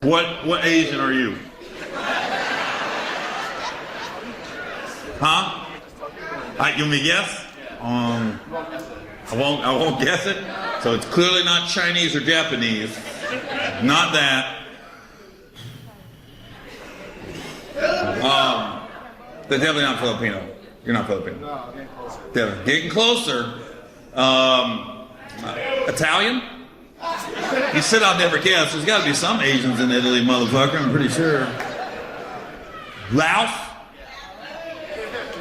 What Asian are you? Huh? You want me to guess? I won't guess it. So it's clearly not Chinese or Japanese. Not that. They're definitely not Filipino. You're not Filipino. No, getting closer. They're getting closer. Italian? You said I'll never guess. There's got to be some Asians in Italy, motherfucker. I'm pretty sure. Laos?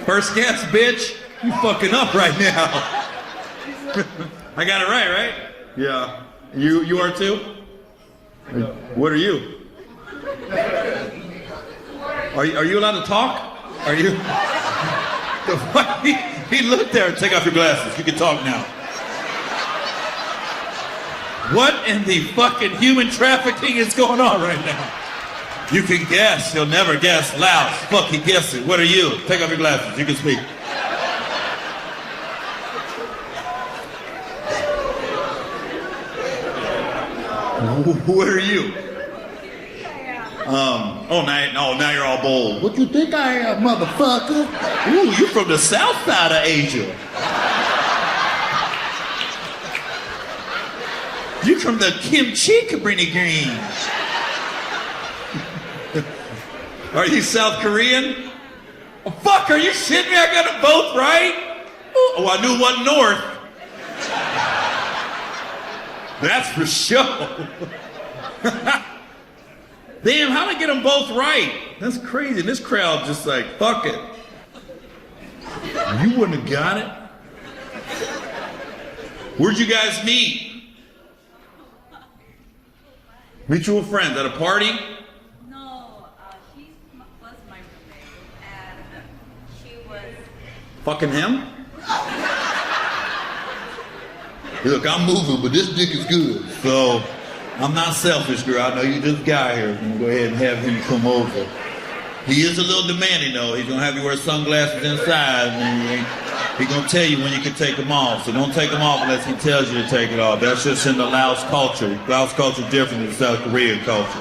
First guess, bitch. You fucking up right now. I got it right? Yeah. You are too? What are you? Are you allowed to talk? Are you? The fuck? He looked there. Take off your glasses. You can talk now. What in the fucking human trafficking is going on right now? You can guess. You'll never guess. Laos. Fuck, he guessed it. What are you? Take off your glasses. You can speak. What are you? Now you're all bold. What you think I am, motherfucker? Ooh, you're from the south side of Asia. You're from the kimchi cabrini green. Are you South Korean? Oh, fuck, are you shitting me? I got them both right? Oh, I knew it wasn't North. That's for sure. Damn, how'd I get them both right? That's crazy. This crowd just like, fuck it. You wouldn't have got it. Where'd you guys meet? Mutual friends at a party? No, she was my roommate, and she was... Fucking him? Hey, look, I'm moving, but this dick is good. So, I'm not selfish, girl. I know you just got here. I'm gonna go ahead and have him come over. He is a little demanding, though. He's gonna have you wear sunglasses inside, and he's gonna tell you when you can take them off. So don't take them off unless he tells you to take it off. That's just in the Laos culture. Laos culture is different than South Korean culture.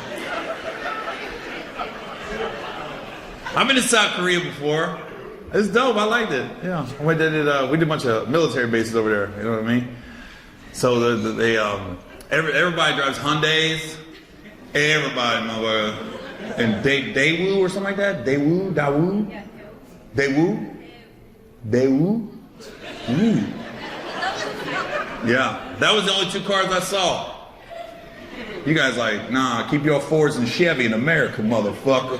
I've been to South Korea before. It's dope. I liked it. Yeah. We did a bunch of military bases over there. You know what I mean? So everybody drives Hyundais. Everybody, motherfucker. And Daewoo or something like that? Daewoo? Daewoo? Ooh. Yeah. That was the only two cars I saw. You guys like, nah, keep your Fords and Chevy in America, motherfucker.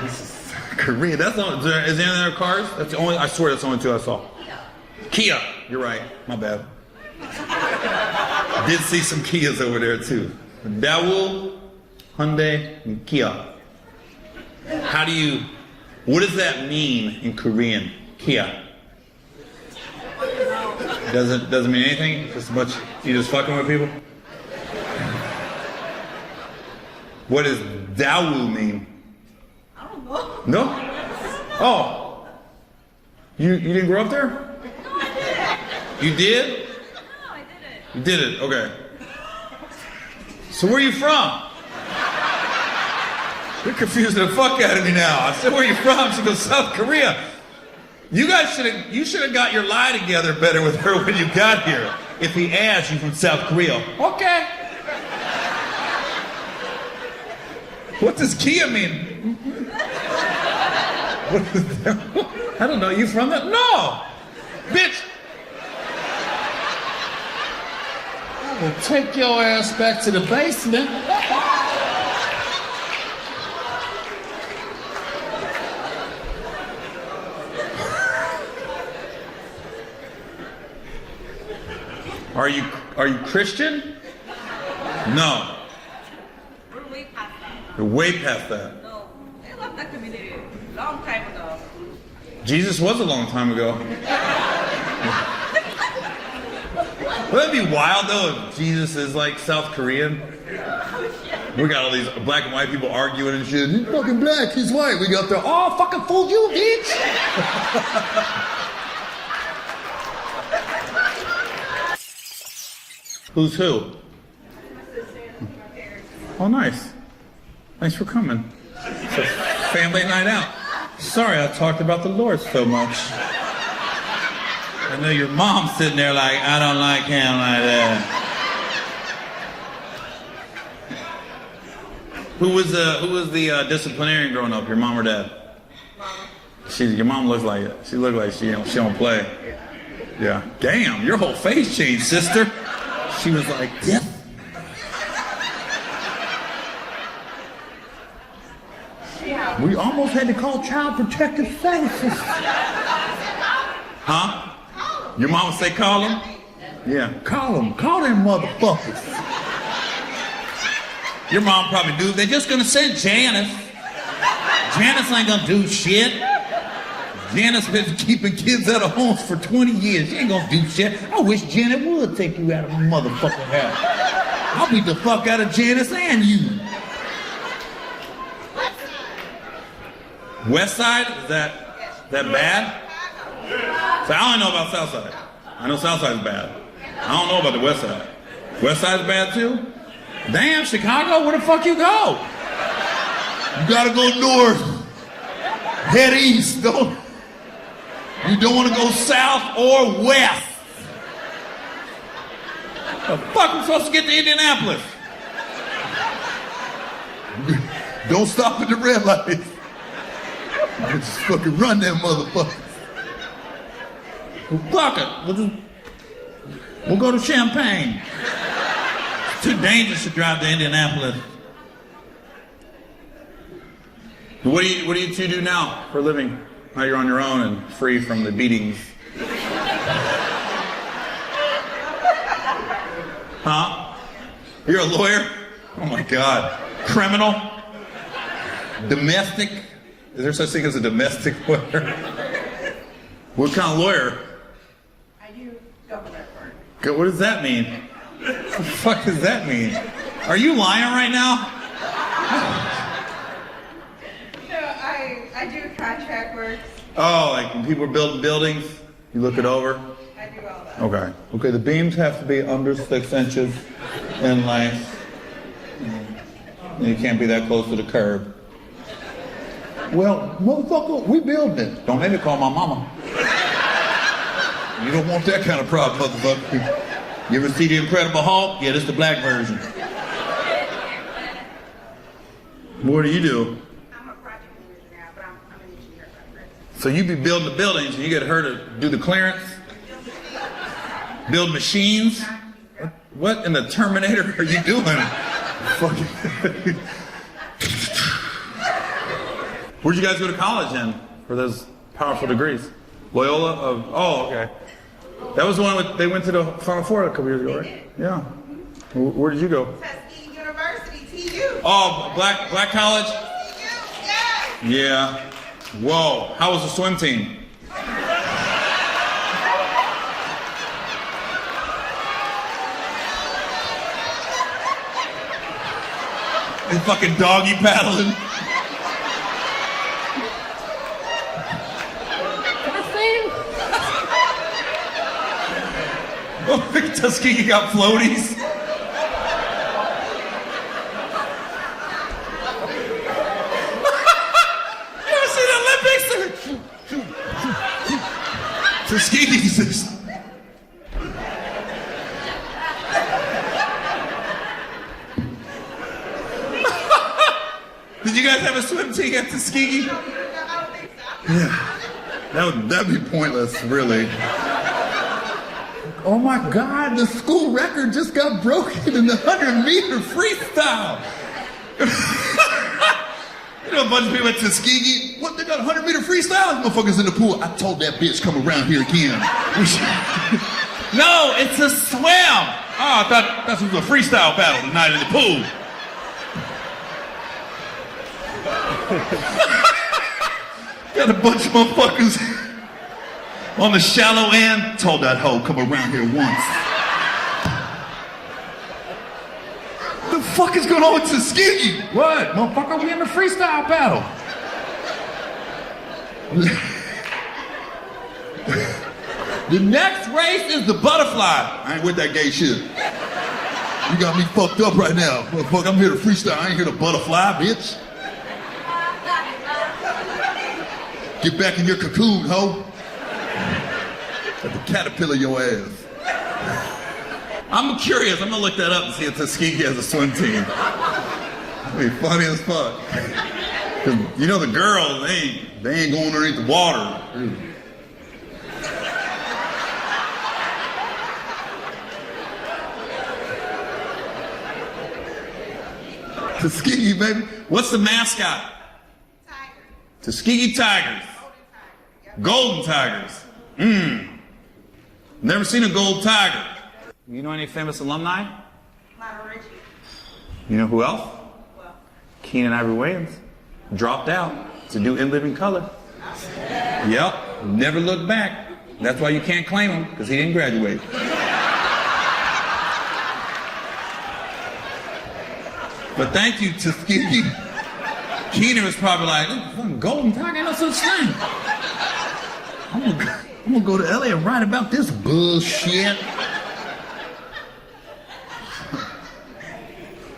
This is Korea. That's not, is there any other cars? That's the only, I swear that's the only two I saw. Kia. You're right. My bad. Did see some Kias over there too. Daewoo, Hyundai, and Kia. What does that mean in Korean? Kia. Doesn't mean anything? Just a bunch, you just fucking with people? What does Daewoo mean? I don't know. No? Oh. You didn't grow up there? No, I didn't. You did? No, I didn't. You did it, okay. So where are you from? You're confusing the fuck out of me now. I said, where are you from? She goes, South Korea. You guys should have got your lie together better with her when you got here. If he asked you from South Korea. Okay. What does Kia mean? What is that? I don't know. You from that? No. Bitch. I will take your ass back to the basement. Are you Christian? No. We're way past that. You're way past that. No, I left that community a long time ago. Jesus was a long time ago. Wouldn't it be wild though if Jesus is like South Korean? We got all these black and white people arguing and shit. He's fucking black, he's white. We got there, oh, fucking fooled you, bitch. Who's who? Oh, nice. Thanks for coming. It's a family night out. Sorry I talked about the Lord so much. I know your mom's sitting there like, I don't like him like that. Who was the disciplinarian growing up, your mom or dad? Your mom looks like it. She looked like she don't play. Yeah. Damn, your whole face changed, sister. She was like, yeah. We almost had to call Child Protective Services. Huh? Your mom would say call them? Yeah. Call them. Call them motherfuckers. Your mom probably do. They're just gonna send Janice. Janice ain't gonna do shit. Janice been keeping kids out of homes for 20 years. She ain't gonna do shit. I wish Janet would take you out of my motherfucking house. I'll beat the fuck out of Janice and you. West Side? Is that bad? So I only know about South Side. I know South Side's bad. I don't know about the West Side. West Side's bad too? Damn, Chicago, where the fuck you go? You gotta go north. Head east. You don't want to go south or west. The fuck am I supposed to get to Indianapolis? Don't stop at the red light. Just fucking run that motherfucker. Well, fuck it. We'll go to Champaign. It's too dangerous to drive to Indianapolis. What do you two do now for a living? Now you're on your own and free from the beatings. Huh? You're a lawyer? Oh my God. Criminal? Domestic? Is there such thing as a domestic lawyer? What kind of lawyer? I do government work. What does that mean? What the fuck does that mean? Are you lying right now? No, I do contract work. Oh, like when people are building buildings, you look it over? I do all that. Okay. Okay, the beams have to be under 6 inches in length. And you can't be that close to the curb. Well, motherfucker, we building it. Don't make me call my mama. You don't want that kind of problem, motherfucker. You ever see The Incredible Hulk? Yeah, this is the black version. What do you do? I'm a project manager now, but I'm an engineer. So you be building the buildings and you get her to do the clearance? Build machines? What in the Terminator are you doing? Fucking. Where'd you guys go to college in for those powerful degrees? Loyola? Oh, okay. That was the one they went to the Final Four a couple years ago, right? Yeah. Where did you go? Tuskegee University, TU. Oh, black college? TU, yes. Yeah. Whoa. How was the swim team? They fucking doggy paddling. Oh, Tuskegee got floaties. You ever see the Olympics? Tuskegee's just... Did you guys have a swim team at Tuskegee? Yeah. That'd be pointless, really. Oh my God, the school record just got broken in the 100-meter freestyle. You know a bunch of people at Tuskegee, what, they got a 100-meter freestyle? Motherfuckers in the pool. I told that bitch come around here again. No, it's a swim. Oh, I thought that was a freestyle battle tonight in the pool. Got a bunch of motherfuckers on the shallow end. Told that hoe come around here once. The fuck is going on with Tuskegee? What? Motherfucker, we in the freestyle battle. The next race is the butterfly. I ain't with that gay shit. You got me fucked up right now. Motherfucker, I'm here to freestyle. I ain't here to butterfly, bitch. Get back in your cocoon, ho. Got the caterpillar your ass. I'm curious. I'm gonna look that up and see if Tuskegee has a swim team. That'd be funny as fuck. Cause you know the girls, they ain't going underneath the water. Tuskegee, baby. What's the mascot? Tiger. Tuskegee Tigers. Golden Tigers. Never seen a gold tiger. You know any famous alumni? Lionel Richie. You know who else? Well, Keenan Ivory Williams. Dropped out to do In Living Color. Yep. Never looked back. That's why you can't claim him, because he didn't graduate. But thank you, Tuskegee. Keenan was probably like, fucking golden tiger, ain't no such thing. I'm gonna go to LA and write about this bullshit.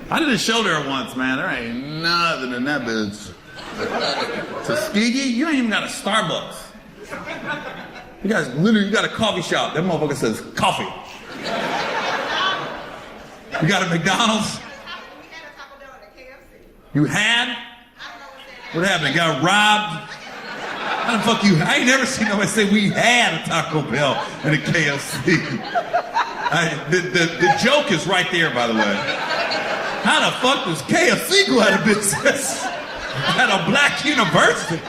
I did a show there once, man. There ain't nothing in that bitch. Tuskegee, you ain't even got a Starbucks. You guys literally, you got a coffee shop. That motherfucker says coffee. You got a McDonald's? You had? What happened? Got robbed? How the fuck you? I ain't never seen nobody say we had a Taco Bell and a KFC. The joke is right there, by the way. How the fuck does KFC go out of business at a black university?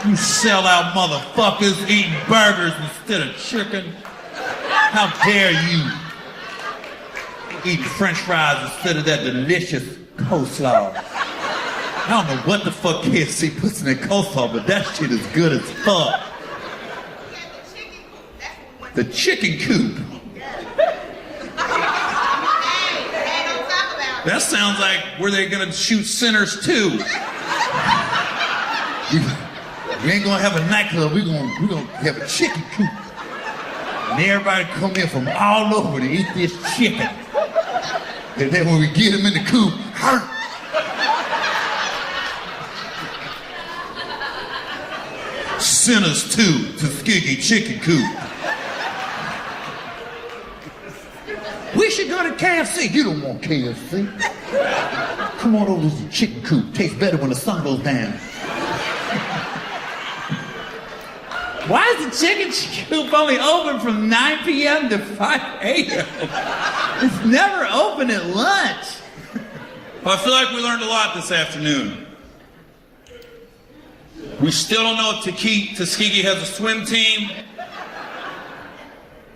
You sellout motherfuckers eating burgers instead of chicken. How dare you? Eating french fries instead of that delicious coleslaw. I don't know what the fuck KFC puts in their coleslaw, but that shit is good as fuck. The chicken coop. That sounds like where they're gonna shoot Sinners too. We ain't gonna have a nightclub, we gonna have a chicken coop. And everybody come in from all over to eat this chicken. And then when we get them in the coop, Sinners 2, Tuskegee chicken coop. We should go to KFC. You don't want KFC. Come on over to the chicken coop. Tastes better when the sun goes down. Why is the chicken coop only open from 9 p.m. to 5 a.m.? It's never open at lunch. Well, I feel like we learned a lot this afternoon. We still don't know if Tuskegee has a swim team.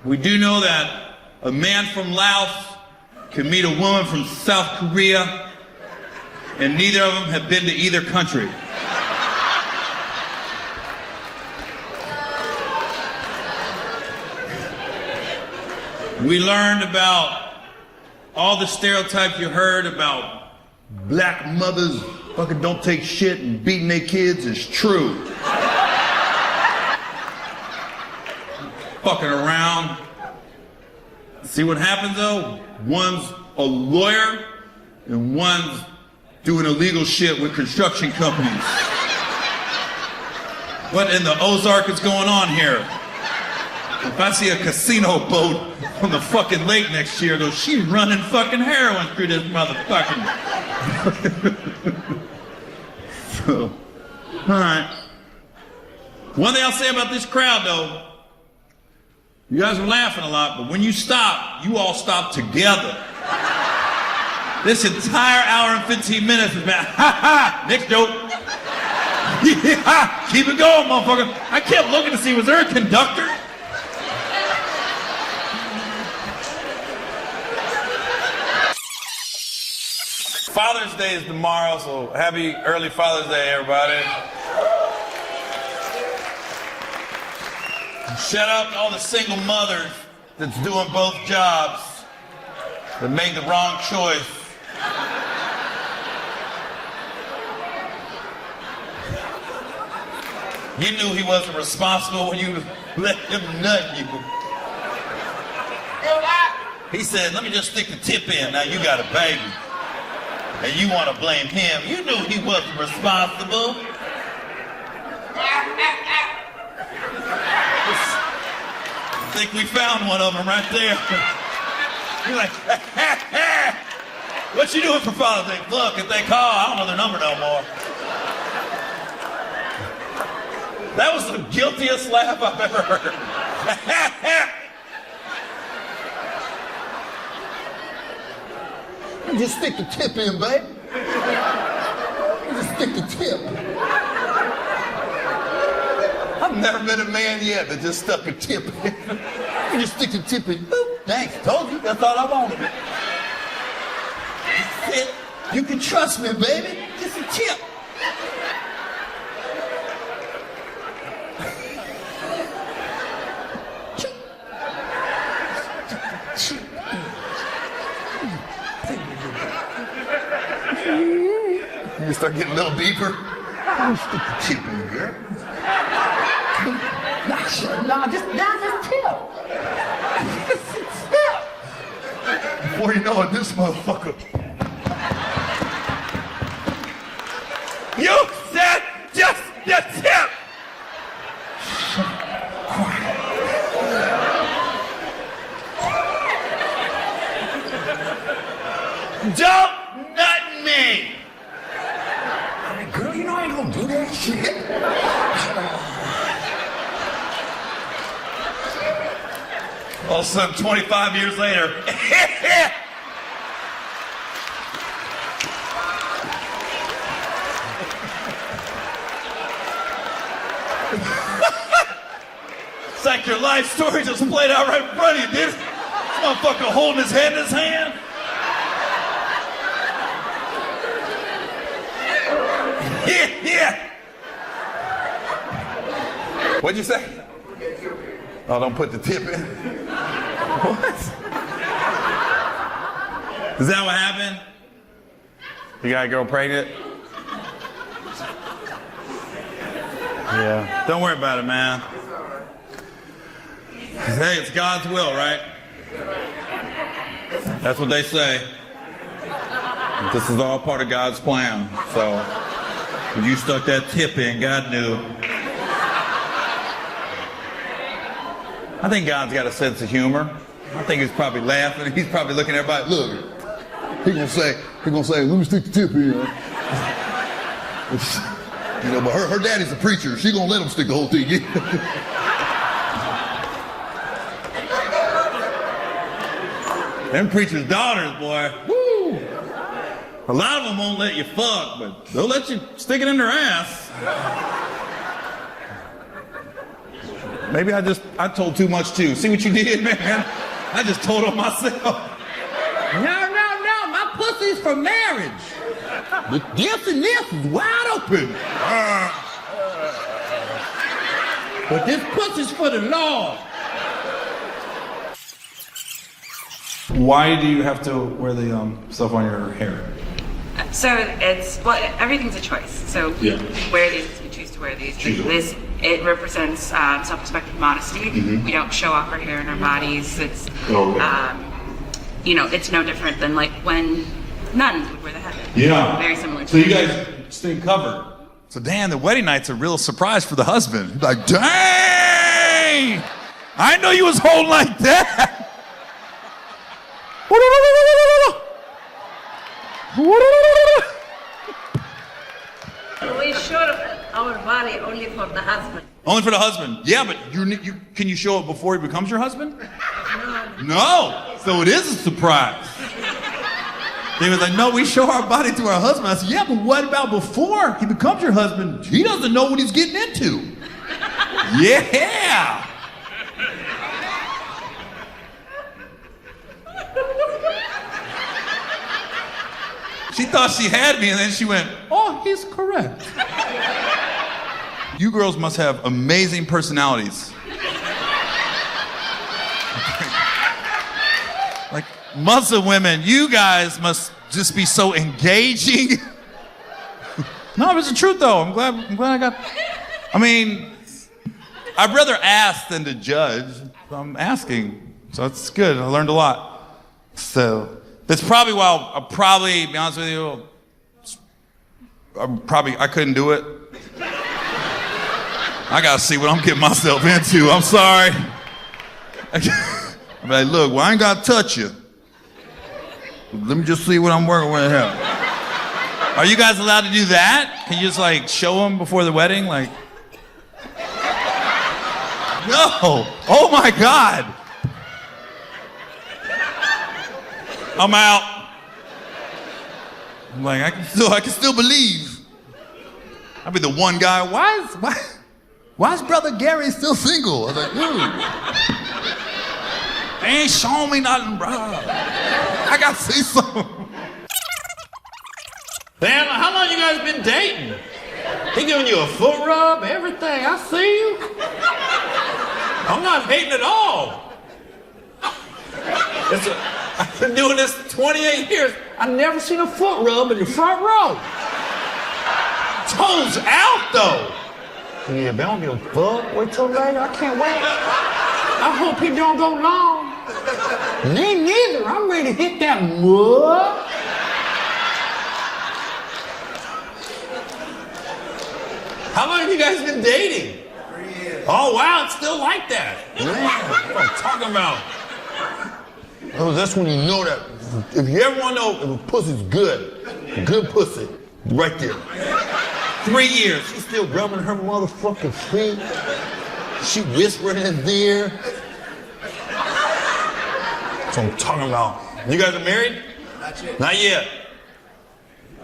We do know that a man from Laos can meet a woman from South Korea, and neither of them have been to either country. We learned about all the stereotypes you heard about black mothers fucking don't take shit and beating their kids is true. Fucking around. See what happens though? One's a lawyer and one's doing illegal shit with construction companies. What in the Ozark is going on here? If I see a casino boat on the fucking lake next year, though, she's running fucking heroin through this motherfucking. So, alright. One thing I'll say about this crowd, though, you guys are laughing a lot, but when you stop, you all stop together. This entire hour and 15 minutes has been, ha ha, next joke. Yeah, keep it going, motherfucker. I kept looking to see, was there a conductor? Father's Day is tomorrow, so happy early Father's Day, everybody. Shout out to all the single mothers that's doing both jobs, that made the wrong choice. You knew he wasn't responsible when you let him nut you. He said, let me just stick the tip in. Now you got a baby. And you want to blame him. You knew he wasn't responsible. I think we found one of them right there. You're like, what you doing for Father's Day? Look, if they call, I don't know their number no more. That was the guiltiest laugh I've ever heard. Just stick the tip in, babe. Just stick the tip. I've never met a man yet that just stuck a tip in. You just stick the tip in. Boop. Thanks, told you, that's all I wanted. That's it. You can trust me, baby. Just a tip. You start getting a little deeper. Stick the tip in, girl. Nah, just tip. Just tip. Before you know it, this motherfucker. You said just the tip! Don't nut me! Girl, you know I ain't gonna do that shit. All of a sudden, 25 years later, it's like your life story just played out right in front of you, dude. This motherfucker holding his head in his hand. Yeah. What'd you say? Oh, don't put the tip in. What? Is that what happened? You got a girl pregnant? Yeah. Don't worry about it, man. Hey, it's God's will, right? That's what they say. This is all part of God's plan. So, when you stuck that tip in, God knew. I think God's got a sense of humor. I think he's probably laughing. He's probably looking at everybody. Look, He gonna say, let me stick the tip in. you know, but her daddy's a preacher. She gonna let him stick the whole thing in. Them preachers' daughters, boy. Woo! A lot of them won't let you fuck, but they'll let you stick it in their ass. Maybe I told too much too. See what you did, man? I just told on myself. No, my pussy's for marriage. This and this is wide open. But this pussy's for the Lord. Why do you have to wear the stuff on your hair? So everything's a choice. So we wear these, we choose to wear these. It represents self-respect and modesty. Mm-hmm. We don't show off our hair and our bodies. It's, it's no different than like when nuns would wear the head. Yeah. Very similar. So you guys stay covered. So damn, the wedding night's a real surprise for the husband. He's like, dang! I know you was holding like that. We show our body only for the husband. Only for the husband. Yeah, but can you show it before he becomes your husband? No. So it is a surprise. They was like, no, we show our body to our husband. I said, yeah, but what about before he becomes your husband? He doesn't know what he's getting into. Yeah. She thought she had me, and then she went, oh, he's correct. You girls must have amazing personalities. Like Muslim women, you guys must just be so engaging. No, it's the truth though. I'm glad I'd rather ask than to judge. So I'm asking. So it's good. I learned a lot. So that's probably why I'll probably be honest with you. I couldn't do it. I gotta see what I'm getting myself into. I'm sorry. I'm like, look, well, I ain't gotta touch you. Let me just see what I'm working with here. Are you guys allowed to do that? Can you just like show them before the wedding? Like, no. Oh my God. I'm out. I'm like, I can still believe. I'll be the one guy. Why is brother Gary still single? I was like, dude. They ain't showing me nothing, bro. I gotta see something. Damn, how long you guys been dating? He giving you a foot rub, everything. I see you. I'm not hating at all. I've been doing this 28 years. I've never seen a foot rub in the front row. Toes out, though. Yeah, but I don't give a fuck. Wait till later. I can't wait. I hope he don't go long. Me neither. I'm ready to hit that mud. How long have you guys been dating? 3 years. Oh, wow, it's still like that. Man, what I'm talking about. Oh, that's when you know that. If you ever want to know if a pussy's good pussy, right there. 3 years. She's still rubbing her motherfucking feet. She whispering in his ear. That's what I'm talking about. You guys are married? Not yet. Not yet.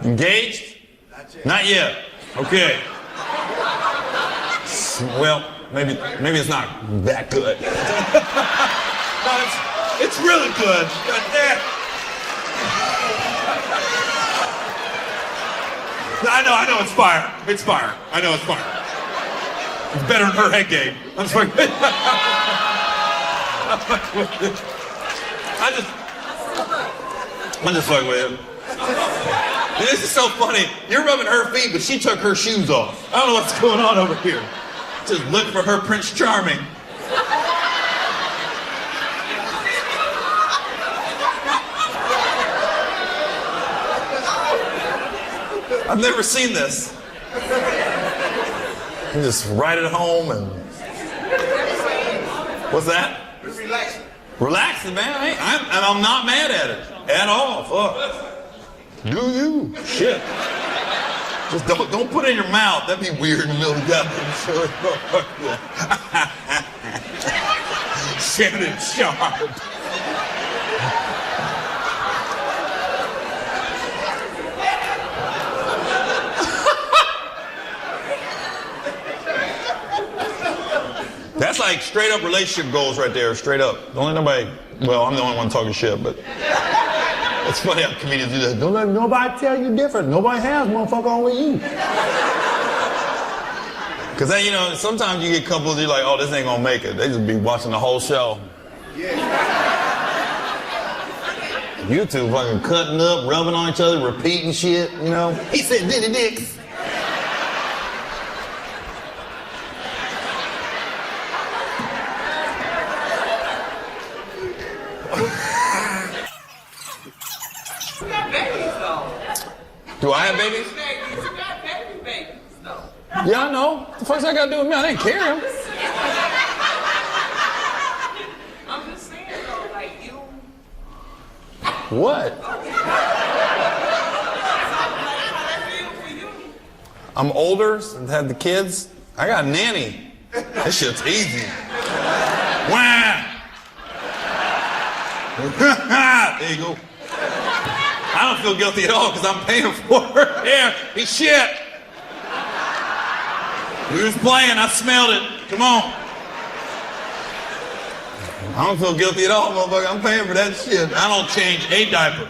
Engaged? Not yet. Not yet. Okay. Well, maybe it's not that good. No, it's really good. I know it's fire. It's fire. I know it's fire. It's better than her head game. I'm just fucking. I'm just fucking with him. This is so funny. You're rubbing her feet, but she took her shoes off. I don't know what's going on over here. Just look for her Prince Charming. I've never seen this. You just ride it home and... What's that? Just relaxing. Relaxing, man. I'm not mad at it. At all. Fuck. Do you? Shit. Just don't put it in your mouth. That'd be weird in the middle of the goddamn show. Shannon Sharp. That's like straight up relationship goals right there, straight up. Don't let nobody, well, I'm the only one talking shit, but it's funny how comedians do that. Don't let nobody tell you different. Nobody has, motherfucker, only you. Because then, you know, sometimes you get couples, you're like, oh, this ain't gonna make it. They just be watching the whole show. Yeah. You two fucking cutting up, rubbing on each other, repeating shit, you know? He said Diddy Dicks. Do I have babies? You got babies, though. Yeah, I know. The first thing I gotta do with me, I didn't carry them. I'm just saying, though, like you. What? I'm older, had the kids. I got a nanny. This shit's easy. Wah! There you go. I don't feel guilty at all because I'm paying for it. Yeah, be shit. We was playing, I smelled it. Come on. I don't feel guilty at all, motherfucker. I'm paying for that shit. I don't change a diaper.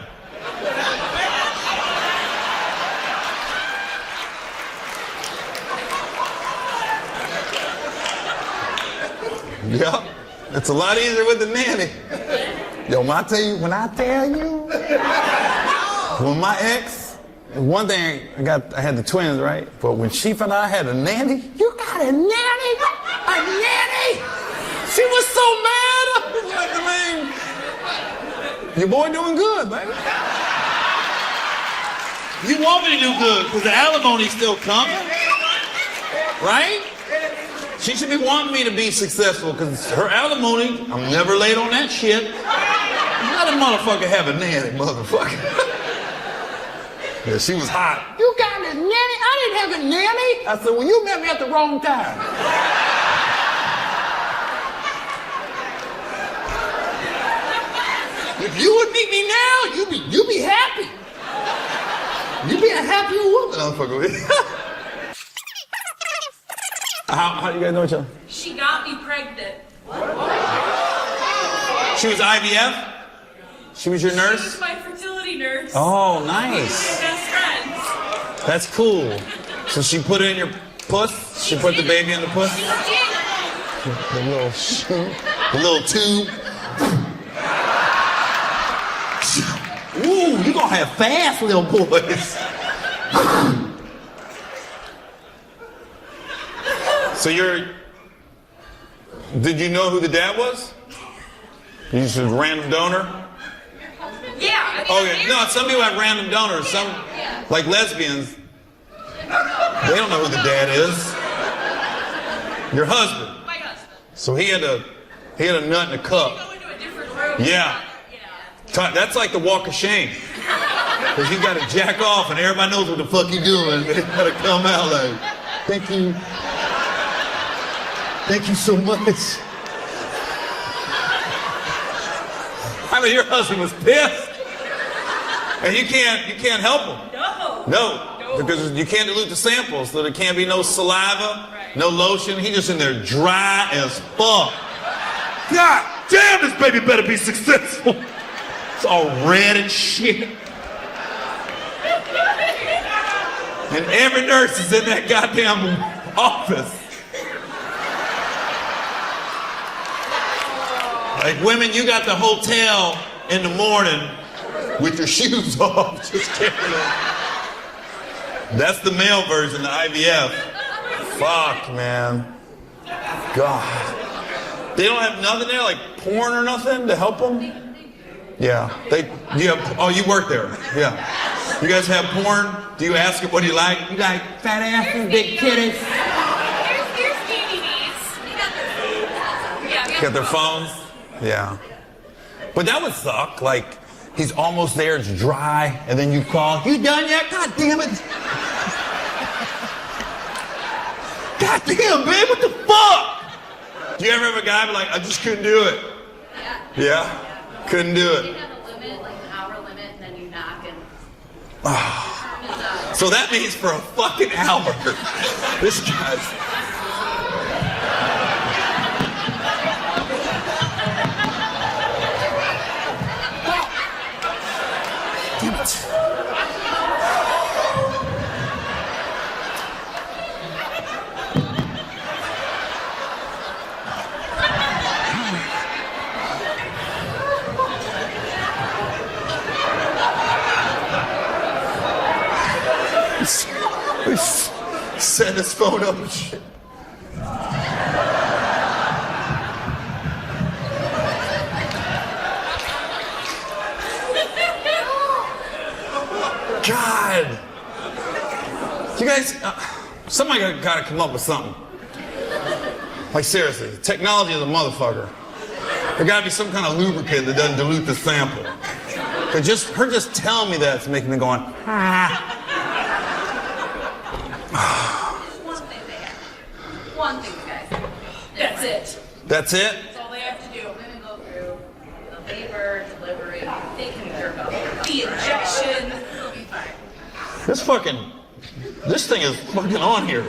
Yep. It's a lot easier with the nanny. Yo, when I tell you, when my ex, one thing, I had the twins, right? But when she found out I had a nanny, you got a nanny? A nanny? She was so mad. I was like, Your boy doing good, baby. You want me to do good, because the alimony's still coming. Right? She should be wanting me to be successful, because her alimony, I'm never late on that shit. Let a motherfucker have a nanny, motherfucker. Yeah, she was hot. You got this nanny? I didn't have a nanny. I said, well, you met me at the wrong time. If you would meet me now, you'd be happy. You'd be a happier woman. I'm fucking with you. How do you guys know each other? She got me pregnant. She was IVF? She was your She nurse? was my fertility nurse. Oh, My nice. best friend. That's cool. So she put it in your puss? She put the baby in the puss? The little tube. Ooh, you gonna have fast little boys. So did you know who the dad was? You just a random donor? Yeah. Oh, yeah. No, some people have random donors. Some, like lesbians, they don't know who the dad is. Your husband. My husband. So he had a nut in a cup. Go into a different room. Yeah. That's like the walk of shame. Because you gotta jack off and everybody knows what the fuck you doing. They gotta come out like, thank you. Thank you so much. I mean, your husband was pissed. And you can't help him. No, because you can't dilute the samples, so there can't be no saliva, no lotion. He just in there dry as fuck. God damn, this baby better be successful. It's all red and shit. And every nurse is in that goddamn office. Like, women, you got the hotel in the morning with your shoes off, just carrying on. That's the male version, the IVF. Fuck, man. God. They don't have nothing there, like porn or nothing to help them? Yeah. You work there. Yeah. You guys have porn? Do you ask it what do you like? You like fat asses, big titties? Here's DVDs. Got their phones? Yeah. But that would suck. Like, he's almost there, it's dry, and then you call, you done yet? God damn it. God damn, babe, what the fuck? Do you ever have a guy be like, I just couldn't do it? Yeah? Couldn't do it. You have a limit, like an hour limit, and then you knock and So that means for a fucking hour, this guy's... Damn it. Set his phone up and shit. God. You guys, somebody gotta come up with something. Like seriously, technology is a motherfucker. There gotta be some kind of lubricant that doesn't dilute the sample. Her just telling me that's making me going, ah. one thing, guys. That's it. That's it? That's all they have to do. Women go through the labor, delivery. They can jerk off. The injection. It'll be fine. This thing is fucking on here.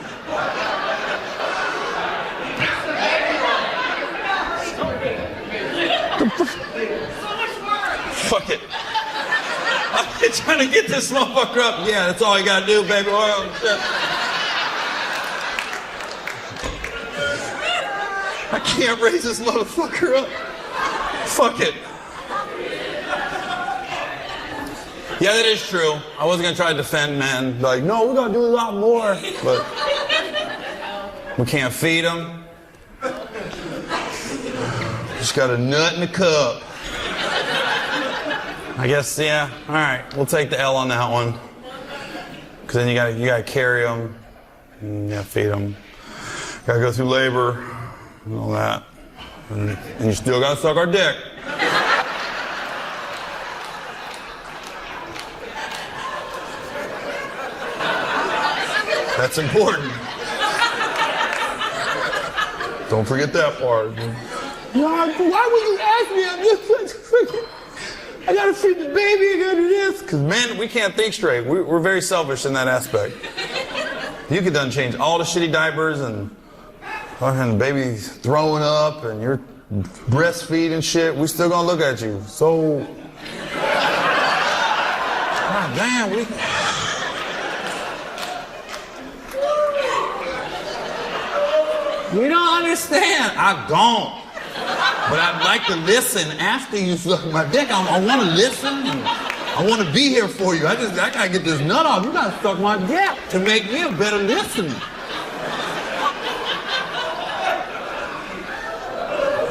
Fuck it. I'm trying to get this motherfucker up. Yeah, that's all you gotta do, baby. Oh, shit. I can't raise this motherfucker up. Fuck it. Yeah, that is true. I wasn't gonna try to defend men. Like, no, we gotta do a lot more. But we can't feed them. Just got a nut in the cup. I guess, yeah. All right, we'll take the L on that one. Because then you gotta carry them, and you gotta feed them. Gotta go through labor and all that. And you still gotta suck our dick. That's important. Don't forget that part. Why would you ask me? I gotta feed the baby, I gotta do this. Because men, we can't think straight. We're very selfish in that aspect. You could done change all the shitty diapers and the baby's throwing up and you're breastfeeding shit. We still gonna look at you. So, God damn, we don't understand. I don't. But I'd like to listen after you suck my dick. I want to listen. And I want to be here for you. I gotta get this nut off. You gotta suck my dick to make me a better listener.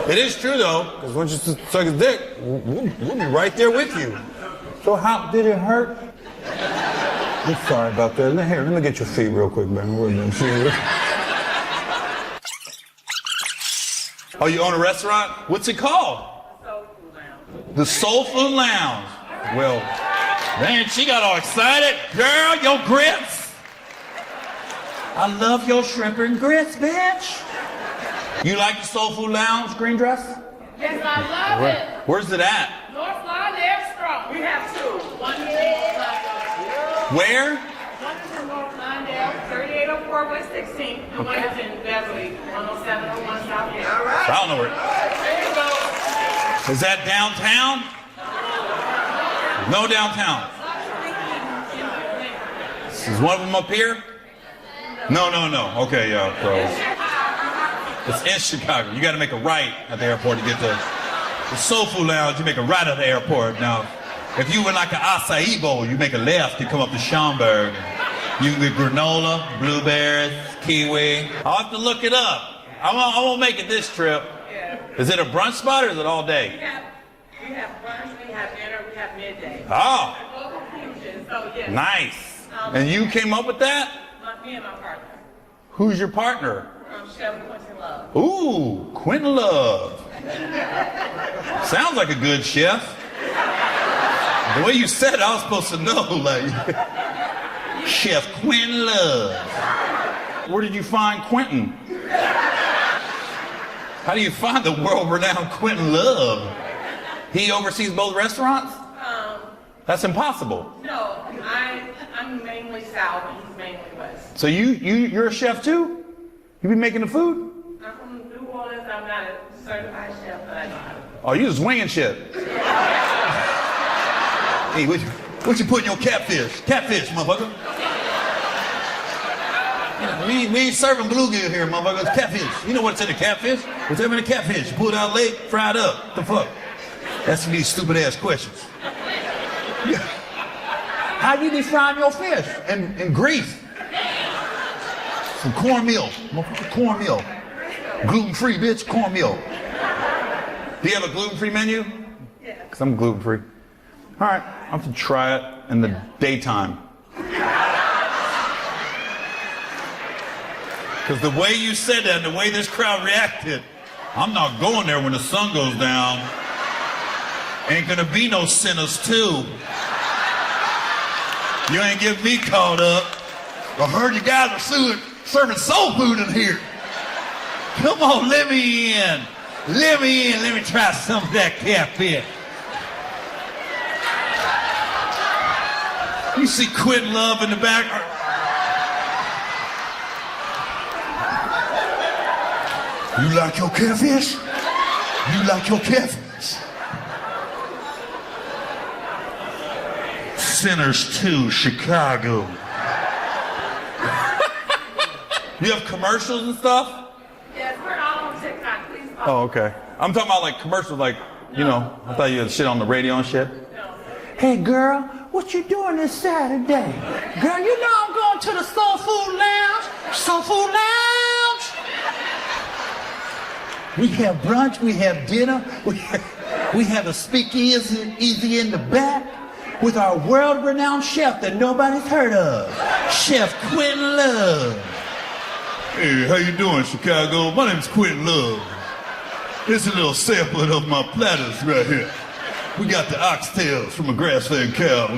It is true though, because once you suck his dick, we'll be right there with you. So how did it hurt? I'm sorry about that. Here, let me get your feet real quick, man. Oh, you own a restaurant? What's it called? The Soul Food Lounge. Well, man, she got all excited. Girl, your grits. I love your shrimp and grits, bitch. You like the Soul Food Lounge, green dress? Yes, I love it. Where's it at? North Lawndale Strong. We have two. One is in North Lawndale. Where? One is in North Lawndale, 3804 West 16th. And one is in Beverly, 10701 South Hill. All right. I don't know where. There you go. Is that downtown? No downtown. Is one of them up here? No. Okay, yeah, bro. It's in Chicago. You got to make a right at the airport to get to the Soul Food Lounge. You make a right at the airport. Now, if you were like an acai bowl, you make a left. You come up to Schaumburg. You can get granola, blueberries, kiwi. I'll have to look it up. I won't make it this trip. Yeah. Is it a brunch spot or is it all day? We have brunch, we have dinner, we have midday. Oh, Local fusion, so yeah. nice. And you came up with that? Me and my partner. Who's your partner? Chef Quentin Love. Ooh, Quentin Love. Sounds like a good chef. The way you said it, I was supposed to know, like, Chef Quentin Love. Where did you find Quentin? How do you find the world-renowned Quentin Love? He oversees both restaurants? That's impossible. No, I'm mainly south and he's mainly west. So you're a chef too? You be making the food? I'm from New Orleans. I'm not a certified chef, but I know how to cook. Oh, you just winging shit. Hey, what you put in your catfish? Catfish, motherfucker. We ain't serving bluegill here, motherfucker. It's catfish. You know what's in the catfish? Whatever in the catfish. You pull it out late, fry it up. What the fuck? That's these stupid ass questions. How you be frying your fish? In grease. Some cornmeal. Motherfucker, cornmeal. Gluten-free, bitch, cornmeal. Do you have a gluten-free menu? Yeah. Because I'm gluten-free. All right, I'll have to try it in the daytime. Because the way you said that and the way this crowd reacted, I'm not going there when the sun goes down. Ain't gonna be no sinners too. You ain't getting me caught up. I heard you guys are serving soul food in here. Come on, let me in. Let me in. Let me try some of that catfish. You see Quentin Love in the back. You like your catfish? You like your catfish? Sinners 2, Chicago. You have commercials and stuff? Yes, we're all on TikTok. Please follow. Oh, okay. I'm talking about like commercials, like, you know, I thought you had shit on the radio and shit. No. Hey girl, what you doing this Saturday? Girl, you know I'm going to the Soul Food Lounge. Soul Food Lounge. We have brunch, we have dinner. We have a speakeasy easy in the back with our world-renowned chef that nobody's heard of, Chef Quentin Love. Hey, how you doing, Chicago? My name's Quentin Love. Here's a little sampling of my platters right here. We got the oxtails from a grass-fed cow.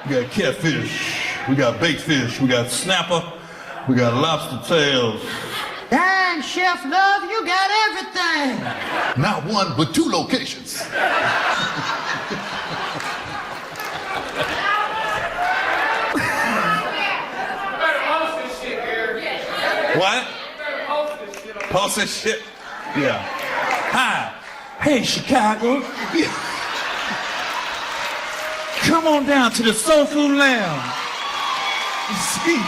We got catfish. We got baked fish. We got snapper. We got lobster tails. Dang, Chef Love, you got everything. Not one, but 2 locations. What? Post this shit? Yeah. Hi. Hey, Chicago. Come on down to the Soul Food Lounge. See,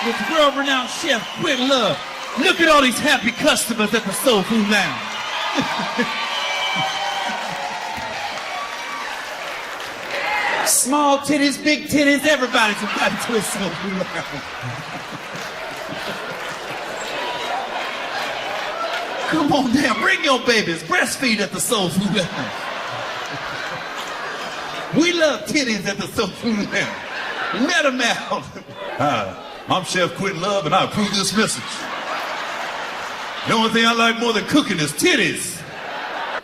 with world-renowned chef Quentin Love. Look at all these happy customers at the Soul Food Lounge. Small titties, big titties, everybody's invited to the Soul Food Lounge. Come on down, bring your babies, breastfeed at the Soul Food Lounge. We love titties at the Soul Food Lounge. Let them out. Hi, I'm Chef Quentin Love, and I approve this message. The only thing I like more than cooking is titties.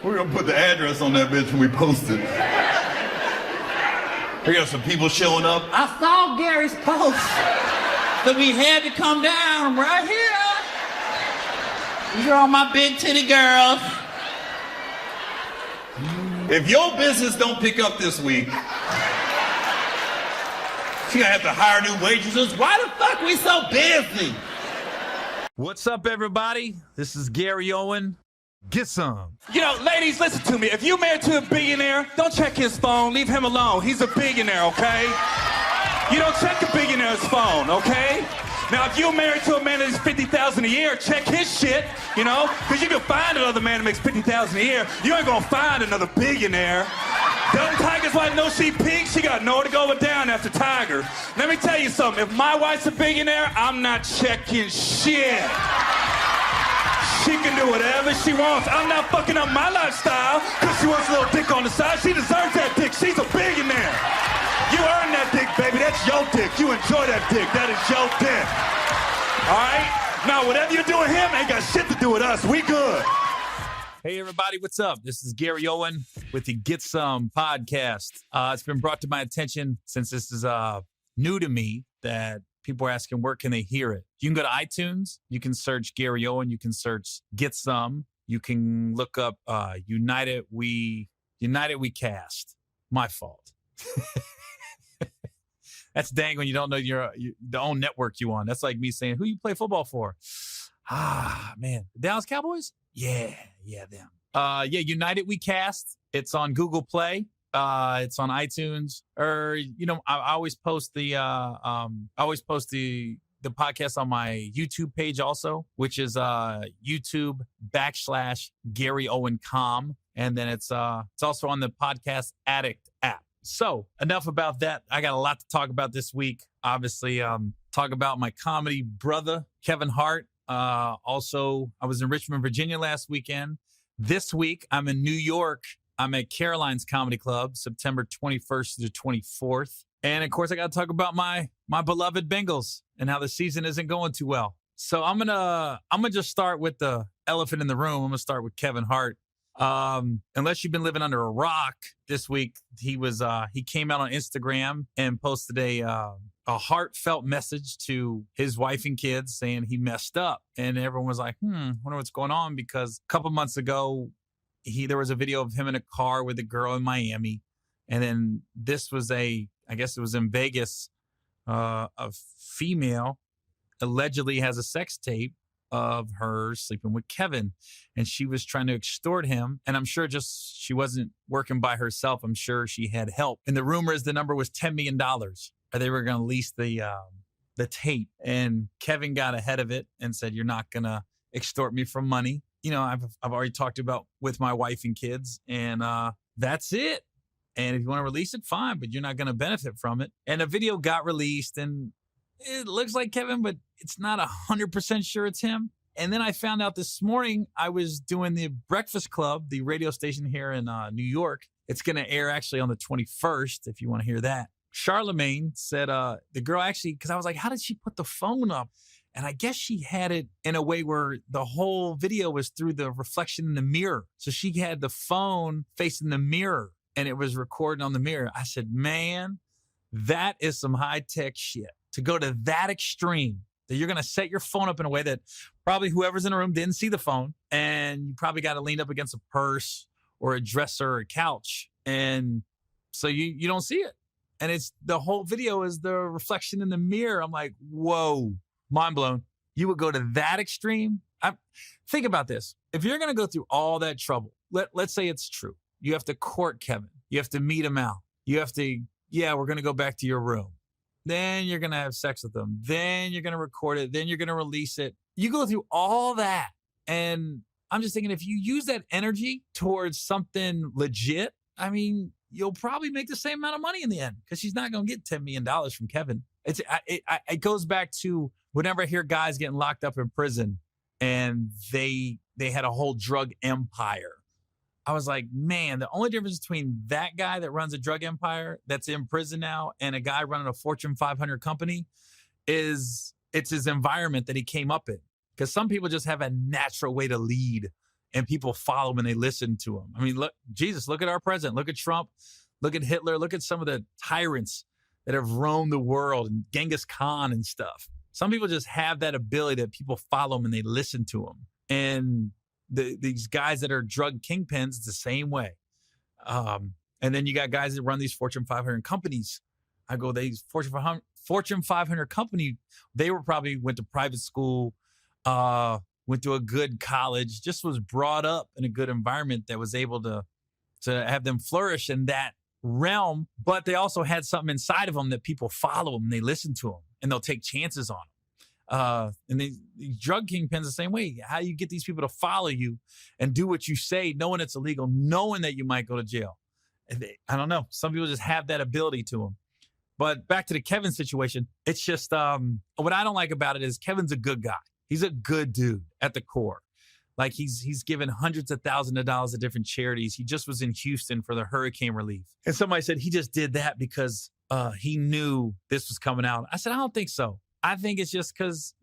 We're gonna put the address on that bitch when we post it. We got some people showing up. I saw Gary's post, but we had to come down right here. These are all my big titty girls. If your business don't pick up this week, you're gonna have to hire new waitresses. Why the fuck we so busy? What's up, everybody? This is Gary Owen. Get some. You know, ladies, listen to me. If you're married to a billionaire, don't check his phone. Leave him alone. He's a billionaire, okay? You don't check a billionaire's phone, okay? Now, if you're married to a man that's $50,000 a year, check his shit, you know? Because you can find another man that makes $50,000 a year. You ain't gonna find another billionaire. Doesn't Tiger's wife know she pink? She got nowhere to go but down after Tiger. Let me tell you something. If my wife's a billionaire, I'm not checking shit. She can do whatever she wants. I'm not fucking up my lifestyle because she wants a little dick on the side. She deserves that dick. She's a billionaire. You earned that dick, baby. That's your dick. You enjoy that dick. That is your dick. All right? Now, whatever you do with him ain't got shit to do with us. We good. Hey, everybody, what's up? This is Gary Owen with the Get Some podcast. It's been brought to my attention since this is new to me that people are asking, where can they hear it? You can go to iTunes. You can search Gary Owen. You can search Get Some. You can look up United We Cast. My fault. That's dang when you don't know the own network you on. That's like me saying, who you play football for? Ah, man. Dallas Cowboys? Yeah, them. United We Cast. It's on Google Play. It's on iTunes. Or, you know, I always post the podcast on my YouTube page also, which is YouTube.com/Gary Owen Com. And then it's also on the Podcast Addict app. So enough about that. I got a lot to talk about this week. Obviously, talk about my comedy brother, Kevin Hart. Also, I was in Richmond, Virginia last weekend. This week, I'm in New York. I'm at Caroline's Comedy Club, September 21st to the 24th. And of course, I got to talk about my beloved Bengals and how the season isn't going too well. So I'm gonna just start with the elephant in the room. I'm gonna start with Kevin Hart. Unless you've been living under a rock, this week he came out on Instagram and posted a heartfelt message to his wife and kids saying he messed up. And everyone was like, wonder what's going on, because a couple months ago there was a video of him in a car with a girl in Miami. And then this was I guess it was in Vegas, a female allegedly has a sex tape of her sleeping with Kevin, and she was trying to extort him. And I'm sure just she wasn't working by herself. I'm sure she had help. And the rumor is the number was $10 million, or they were going to lease the tape. And Kevin got ahead of it and said, "You're not going to extort me for money. You know, I've already talked about with my wife and kids, and that's it. And if you want to release it, fine, but you're not going to benefit from it." And a video got released, and it looks like Kevin, but it's not 100% sure it's him. And then I found out this morning I was doing the Breakfast Club, the radio station here in New York. It's going to air actually on the 21st, if you want to hear that. Charlemagne said the girl actually, because I was like, how did she put the phone up? And I guess she had it in a way where the whole video was through the reflection in the mirror. So she had the phone facing the mirror and it was recording on the mirror. I said, man, that is some high-tech shit. To go to that extreme, that you're going to set your phone up in a way that probably whoever's in the room didn't see the phone. And you probably got to lean up against a purse or a dresser or a couch. And so you don't see it. And it's the whole video is the reflection in the mirror. I'm like, whoa, mind blown. You would go to that extreme? Think about this. If you're going to go through all that trouble, let's say it's true. You have to court Kevin. You have to meet him out. You have to, we're going to go back to your room. Then you're going to have sex with them. Then you're going to record it. Then you're going to release it. You go through all that. And I'm just thinking, if you use that energy towards something legit, I mean, you'll probably make the same amount of money in the end because she's not going to get $10 million from Kevin. It goes back to whenever I hear guys getting locked up in prison and they had a whole drug empire. I was like, man, the only difference between that guy that runs a drug empire that's in prison now and a guy running a Fortune 500 company is it's his environment that he came up in. Because some people just have a natural way to lead and people follow when they listen to him. I mean, look, Jesus, look at our president. Look at Trump. Look at Hitler. Look at some of the tyrants that have roamed the world and Genghis Khan and stuff. Some people just have that ability that people follow them and they listen to them. And these guys that are drug kingpins, it's the same way. And then you got guys that run these Fortune 500 companies. I go, these Fortune 500 company, they were probably went to private school, went to a good college, just was brought up in a good environment that was able to have them flourish in that realm. But they also had something inside of them that people follow them and they listen to them and they'll take chances on them. And these drug kingpins the same way. How do you get these people to follow you and do what you say, knowing it's illegal, knowing that you might go to jail? I don't know. Some people just have that ability to them. But back to the Kevin situation, it's just what I don't like about it is Kevin's a good guy. He's a good dude at the core. Like he's given hundreds of thousands of dollars to different charities. He just was in Houston for the hurricane relief. And somebody said he just did that because he knew this was coming out. I said, I don't think so. I think it's just because,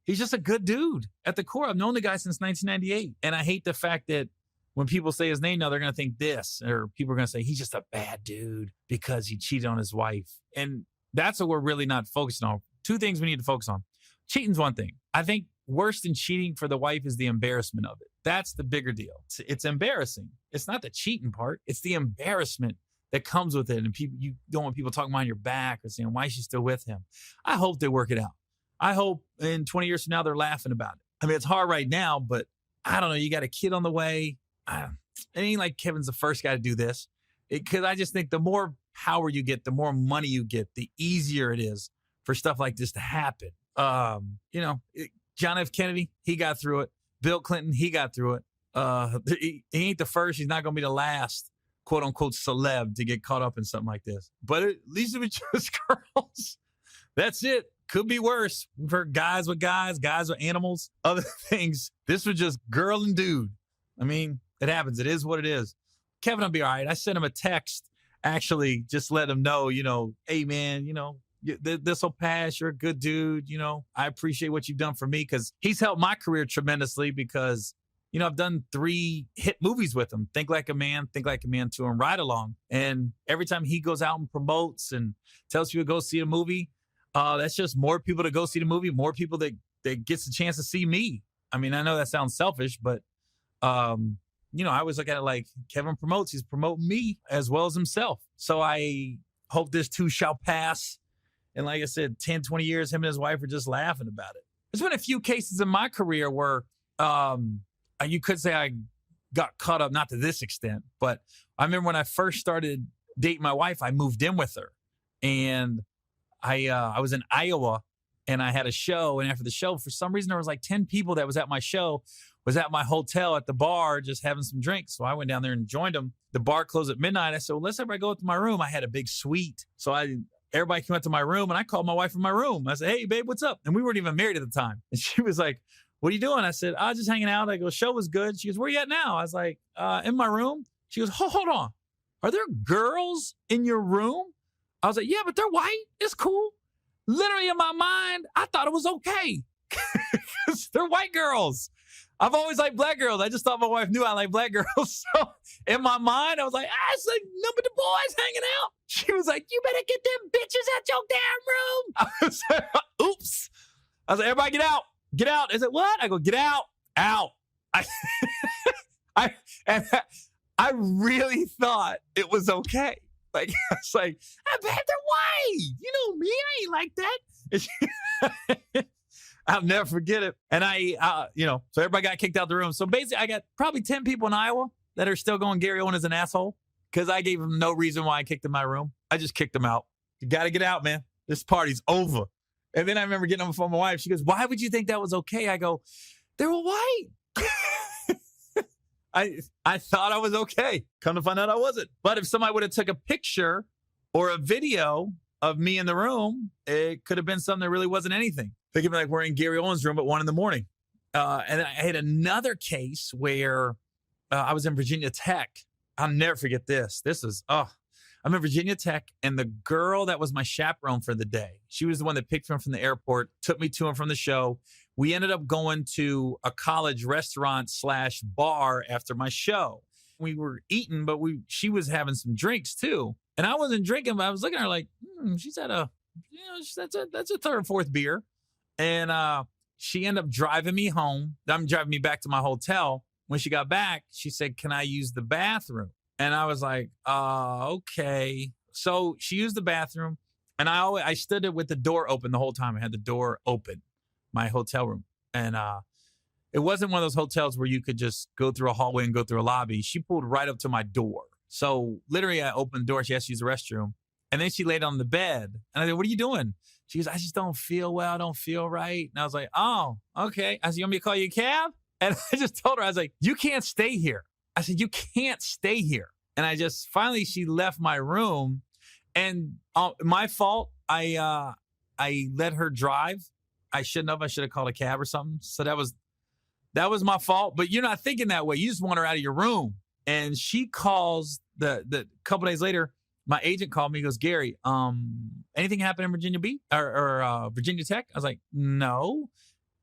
he's just a good dude at the core. I've known the guy since 1998. And I hate the fact that when people say his name now, they're going to think this, or people are going to say he's just a bad dude because he cheated on his wife. And that's what we're really not focusing on. Two things we need to focus on. Cheating's one thing. I think worse than cheating for the wife is the embarrassment of it. That's the bigger deal. It's embarrassing. It's not the cheating part. It's the embarrassment that comes with it. And you don't want people talking behind your back or saying, why is she still with him? I hope they work it out. I hope in 20 years from now, they're laughing about it. I mean, it's hard right now, but I don't know. You got a kid on the way. It ain't like Kevin's the first guy to do this. Because I just think the more power you get, the more money you get, the easier it is for stuff like this to happen. John F. Kennedy, he got through it. Bill Clinton, he got through it. He ain't the first. He's not going to be the last, quote unquote, celeb to get caught up in something like this. But at least it was just girls. That's it. Could be worse. We've heard guys with animals, other things. This was just girl and dude. I mean, it happens. It is what it is. Kevin will be all right. I sent him a text, actually, just let him know, hey, man, this will pass. You're a good dude. I appreciate what you've done for me because he's helped my career tremendously because, I've done 3 hit movies with him. Think Like a Man 2, and Ride Along. And every time he goes out and promotes and tells you to go see a movie, that's just more people to go see the movie, more people that gets a chance to see me. I mean, I know that sounds selfish, but, I always look at it like Kevin promotes. He's promoting me as well as himself. So I hope this too shall pass. And like I said, 10, 20 years, him and his wife are just laughing about it. There's been a few cases in my career where you could say I got caught up, not to this extent, but I remember when I first started dating my wife, I moved in with her. And I was in Iowa and I had a show. And after the show, for some reason, there was like 10 people that was at my show, was at my hotel at the bar just having some drinks. So I went down there and joined them. The bar closed at midnight. I said, well, let's everybody go up to my room. I had a big suite. So everybody came up to my room and I called my wife from my room. I said, hey, babe, what's up? And we weren't even married at the time. And she was like, what are you doing? I said, I was just hanging out. I go, show was good. She goes, where you at now? I was like, in my room. She goes, hold on. Are there girls in your room? I was like, yeah, but they're white. It's cool. Literally in my mind, I thought it was okay. Because they're white girls. I've always liked black girls. I just thought my wife knew I like black girls. So in my mind, I was like, it's like number the boys hanging out. She was like, you better get them bitches out your damn room. I was like, oops. I was like, everybody get out. Get out. Is it what? I go, get out. Out. I really thought it was okay. Like, I was like, I bet they're white. You know me, I ain't like that. I'll never forget it. And so everybody got kicked out the room. So basically, I got probably 10 people in Iowa that are still going, Gary Owen is an asshole, because I gave them no reason why I kicked them in my room. I just kicked them out. You got to get out, man. This party's over. And then I remember getting on the phone with my wife. She goes, why would you think that was okay? I go, they were white. I thought I was okay. Come to find out I wasn't. But if somebody would have took a picture or a video of me in the room, it could have been something that really wasn't anything. Think of it like we're in Gary Owen's room at 1 a.m. And I had another case where I was in Virginia Tech. I'll never forget this. I'm in Virginia Tech, and the girl that was my chaperone for the day, she was the one that picked me up from the airport, took me to and from the show. We ended up going to a college restaurant / bar after my show. We were eating, but she was having some drinks too. And I wasn't drinking, but I was looking at her like, she's at that's a third or fourth beer. And she ended up driving me home. Driving me back to my hotel. When she got back, she said, can I use the bathroom? And I was like, okay. So she used the bathroom, and I stood there with the door open the whole time. I had the door open, my hotel room. And it wasn't one of those hotels where you could just go through a hallway and go through a lobby. She pulled right up to my door. So literally I opened the door. She asked to use the restroom. And then she laid on the bed. And I said, what are you doing? She goes, I just don't feel well. I don't feel right. And I was like, oh, okay. I said, you want me to call you a cab? And I just told her, I was like, you can't stay here. I said, you can't stay here. And finally she left my room, and my fault. I let her drive. I shouldn't have. I should have called a cab or something. So that was my fault. But you're not thinking that way. You just want her out of your room. And she calls the couple days later. My agent called me. He goes, Gary, anything happened in Virginia Beach or Virginia Tech? I was like, no.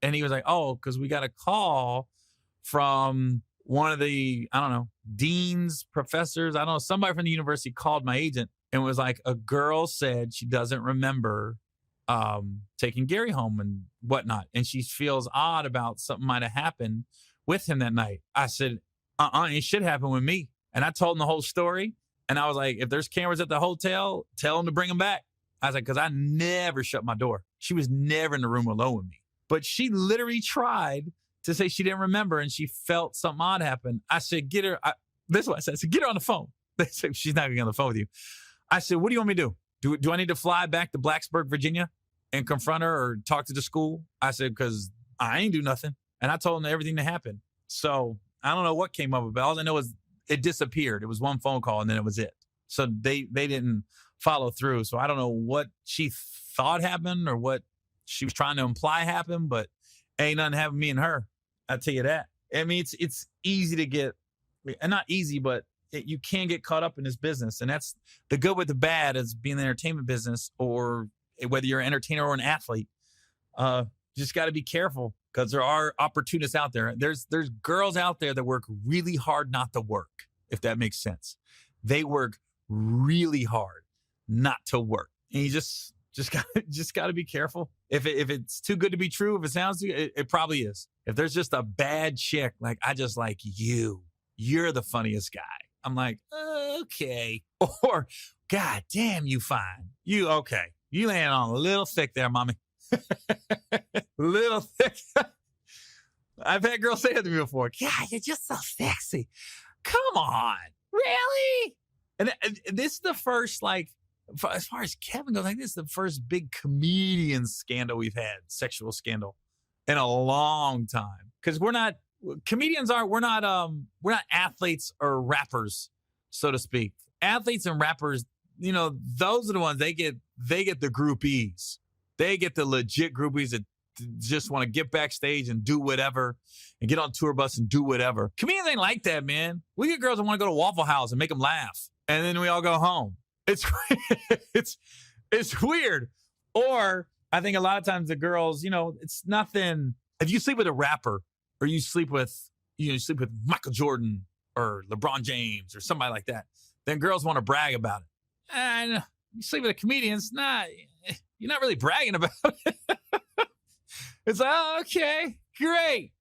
And he was like, oh, because we got a call from one of the, I don't know, deans, professors, I don't know, somebody from the university called my agent and was like, a girl said she doesn't remember taking Gary home and whatnot. And she feels odd about something might have happened with him that night. I said, it should happen with me. And I told him the whole story. And I was like, if there's cameras at the hotel, tell them to bring them back. I was like, because I never shut my door. She was never in the room alone with me. But she literally tried to say she didn't remember, and she felt something odd happen. I said, get her. This is what I said. I said, get her on the phone. They said, she's not going to get on the phone with you. I said, what do you want me to do? Do I need to fly back to Blacksburg, Virginia and confront her or talk to the school? I said, because I ain't do nothing. And I told them everything that happened. So I don't know what came up with it. All I know is it disappeared. It was one phone call, and then it was it. So they didn't follow through. So I don't know what she thought happened or what she was trying to imply happened, but ain't nothing happened with me and her. I'll tell you that. I mean, it's easy to get, and not easy, but you can get caught up in this business. And that's the good with the bad as being in the entertainment business, or whether you're an entertainer or an athlete. You just got to be careful, because there are opportunists out there. There's girls out there that work really hard not to work, if that makes sense. They work really hard not to work. And you just got to be careful. If it's too good to be true, if it sounds too, it probably is. If there's just a bad chick, like, I just like you're the funniest guy. I'm like, okay. Or, God damn, you fine. You okay. You laying on a little thick there, mommy. Little thick. I've had girls say that to me before. God, you're just so sexy. Come on. Really? And this is the first, like, as far as Kevin goes, like, this is the first big comedian scandal we've had, sexual scandal, in a long time. Because we're not athletes or rappers, so to speak. Athletes and rappers, those are the ones they get the groupies. They get the legit groupies that just want to get backstage and do whatever and get on tour bus and do whatever. Comedians ain't like that, man. We get girls that want to go to Waffle House and make them laugh. And then we all go home. It's weird. Or I think a lot of times the girls, it's nothing. If you sleep with a rapper or you sleep with Michael Jordan or LeBron James or somebody like that, then girls want to brag about it. And you sleep with a comedian, you're not really bragging about it. It's like, oh, okay, great.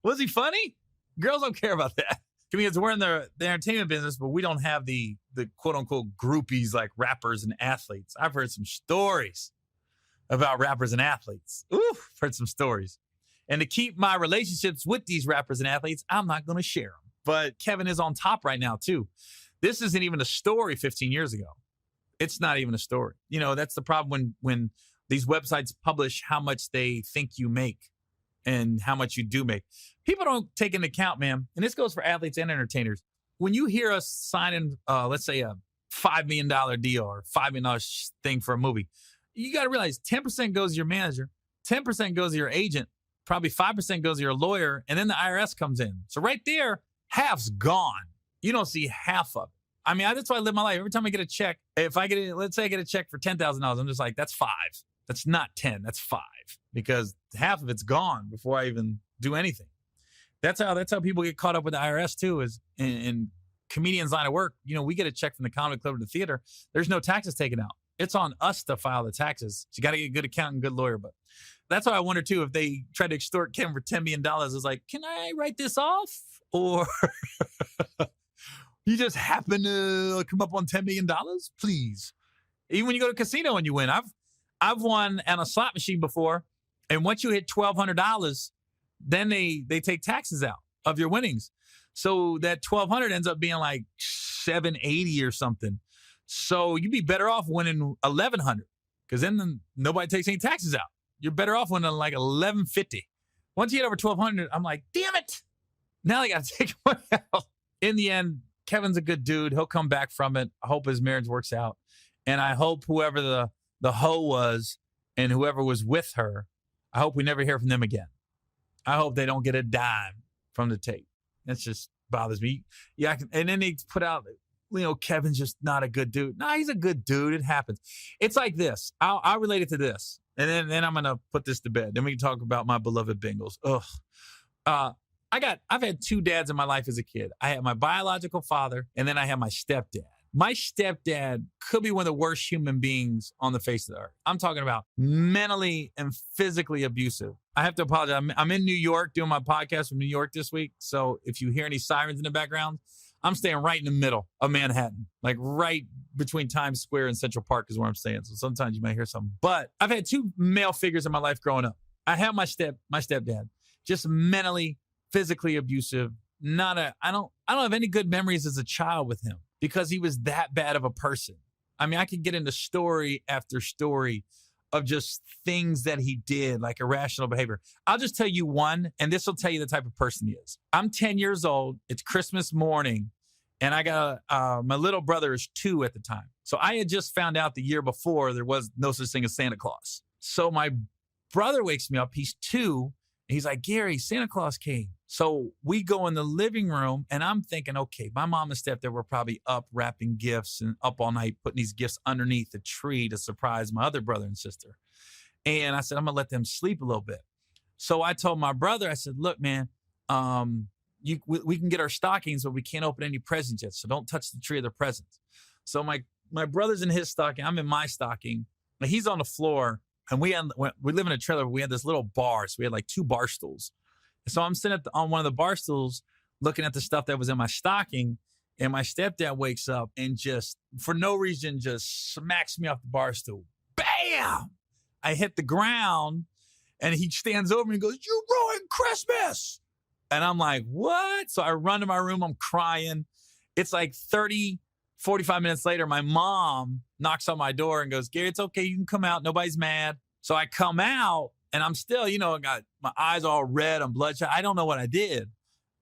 Was he funny? Girls don't care about that. Comedians, we're in the entertainment business, but we don't have the quote unquote groupies like rappers and athletes. I've heard some stories about rappers and athletes. Oof, heard some stories. And to keep my relationships with these rappers and athletes, I'm not going to share them. But Kevin is on top right now, too. This isn't even a story 15 years ago. It's not even a story. That's the problem when these websites publish how much they think you make and how much you do make. People don't take into account, man, and this goes for athletes and entertainers. When you hear us signing, let's say, a $5 million deal or $5 million thing for a movie, you got to realize 10% goes to your manager, 10% goes to your agent, probably 5% goes to your lawyer, and then the IRS comes in. So right there, half's gone. You don't see half of it. I mean, that's why I live my life. Every time I get a check, let's say I get a check for $10,000, I'm just like, that's 5. That's not 10, that's 5. Because half of it's gone before I even do anything. That's how people get caught up with the IRS too, is in comedians' line of work. We get a check from the comedy club or the theater. There's no taxes taken out. It's on us to file the taxes. So you got to get a good accountant, good lawyer. But that's why I wonder too, if they try to extort Kevin for $10 million, it's like, can I write this off? Or you just happen to come up on $10 million? Please. Even when you go to a casino and you win. I've won on a slot machine before. And once you hit $1,200, then they take taxes out of your winnings. So that $1,200 ends up being like $780 or something. So you'd be better off winning $1,100 because then nobody takes any taxes out. You're better off winning like $1,150. Once you get over $1,200, I'm like, damn it. Now I got to take money out. In the end, Kevin's a good dude. He'll come back from it. I hope his marriage works out. And I hope whoever the hoe was and whoever was with her, I hope we never hear from them again. I hope they don't get a dime from the tape. That just bothers me. Yeah, and then they put out, Kevin's just not a good dude. No, he's a good dude. It happens. It's like this. I'll relate it to this. And then I'm going to put this to bed. Then we can talk about my beloved Bengals. Ugh. I've had 2 dads in my life as a kid. I had my biological father, and then I had my stepdad. My stepdad could be one of the worst human beings on the face of the earth. I'm talking about mentally and physically abusive. I have to apologize. I'm in New York doing my podcast from New York this week. So if you hear any sirens in the background, I'm staying right in the middle of Manhattan, like right between Times Square and Central Park is where I'm staying. So sometimes you might hear something. But I've had 2 male figures in my life growing up. I have my stepdad, just mentally, physically abusive. I don't have any good memories as a child with him because he was that bad of a person. I mean, I could get into story after story of just things that he did, like irrational behavior. I'll just tell you one, and this will tell you the type of person he is. I'm 10 years old. It's Christmas morning, and I got my little brother is 2 at the time. So I had just found out the year before there was no such thing as Santa Claus. So my brother wakes me up. He's 2. And he's like, Gary, Santa Claus came. So we go in the living room, and I'm thinking, okay, my mom and stepdad were probably up wrapping gifts and up all night putting these gifts underneath the tree to surprise my other brother and sister. And I said, I'm going to let them sleep a little bit. So I told my brother, I said, look, man, we can get our stockings, but we can't open any presents yet. So don't touch the tree of the presents. So my brother's in his stocking. I'm in my stocking. And he's on the floor. And we live in a trailer. We had this little bar. So we had like 2 bar stools. And so I'm sitting on one of the bar stools looking at the stuff that was in my stocking. And my stepdad wakes up and just, for no reason, just smacks me off the bar stool. Bam! I hit the ground. And he stands over me and goes, you ruined Christmas. And I'm like, what? So I run to my room. I'm crying. It's like 45 minutes later, my mom knocks on my door and goes, Gary, it's okay. You can come out. Nobody's mad. So I come out and I'm still, I got my eyes all red. I'm bloodshot. I don't know what I did.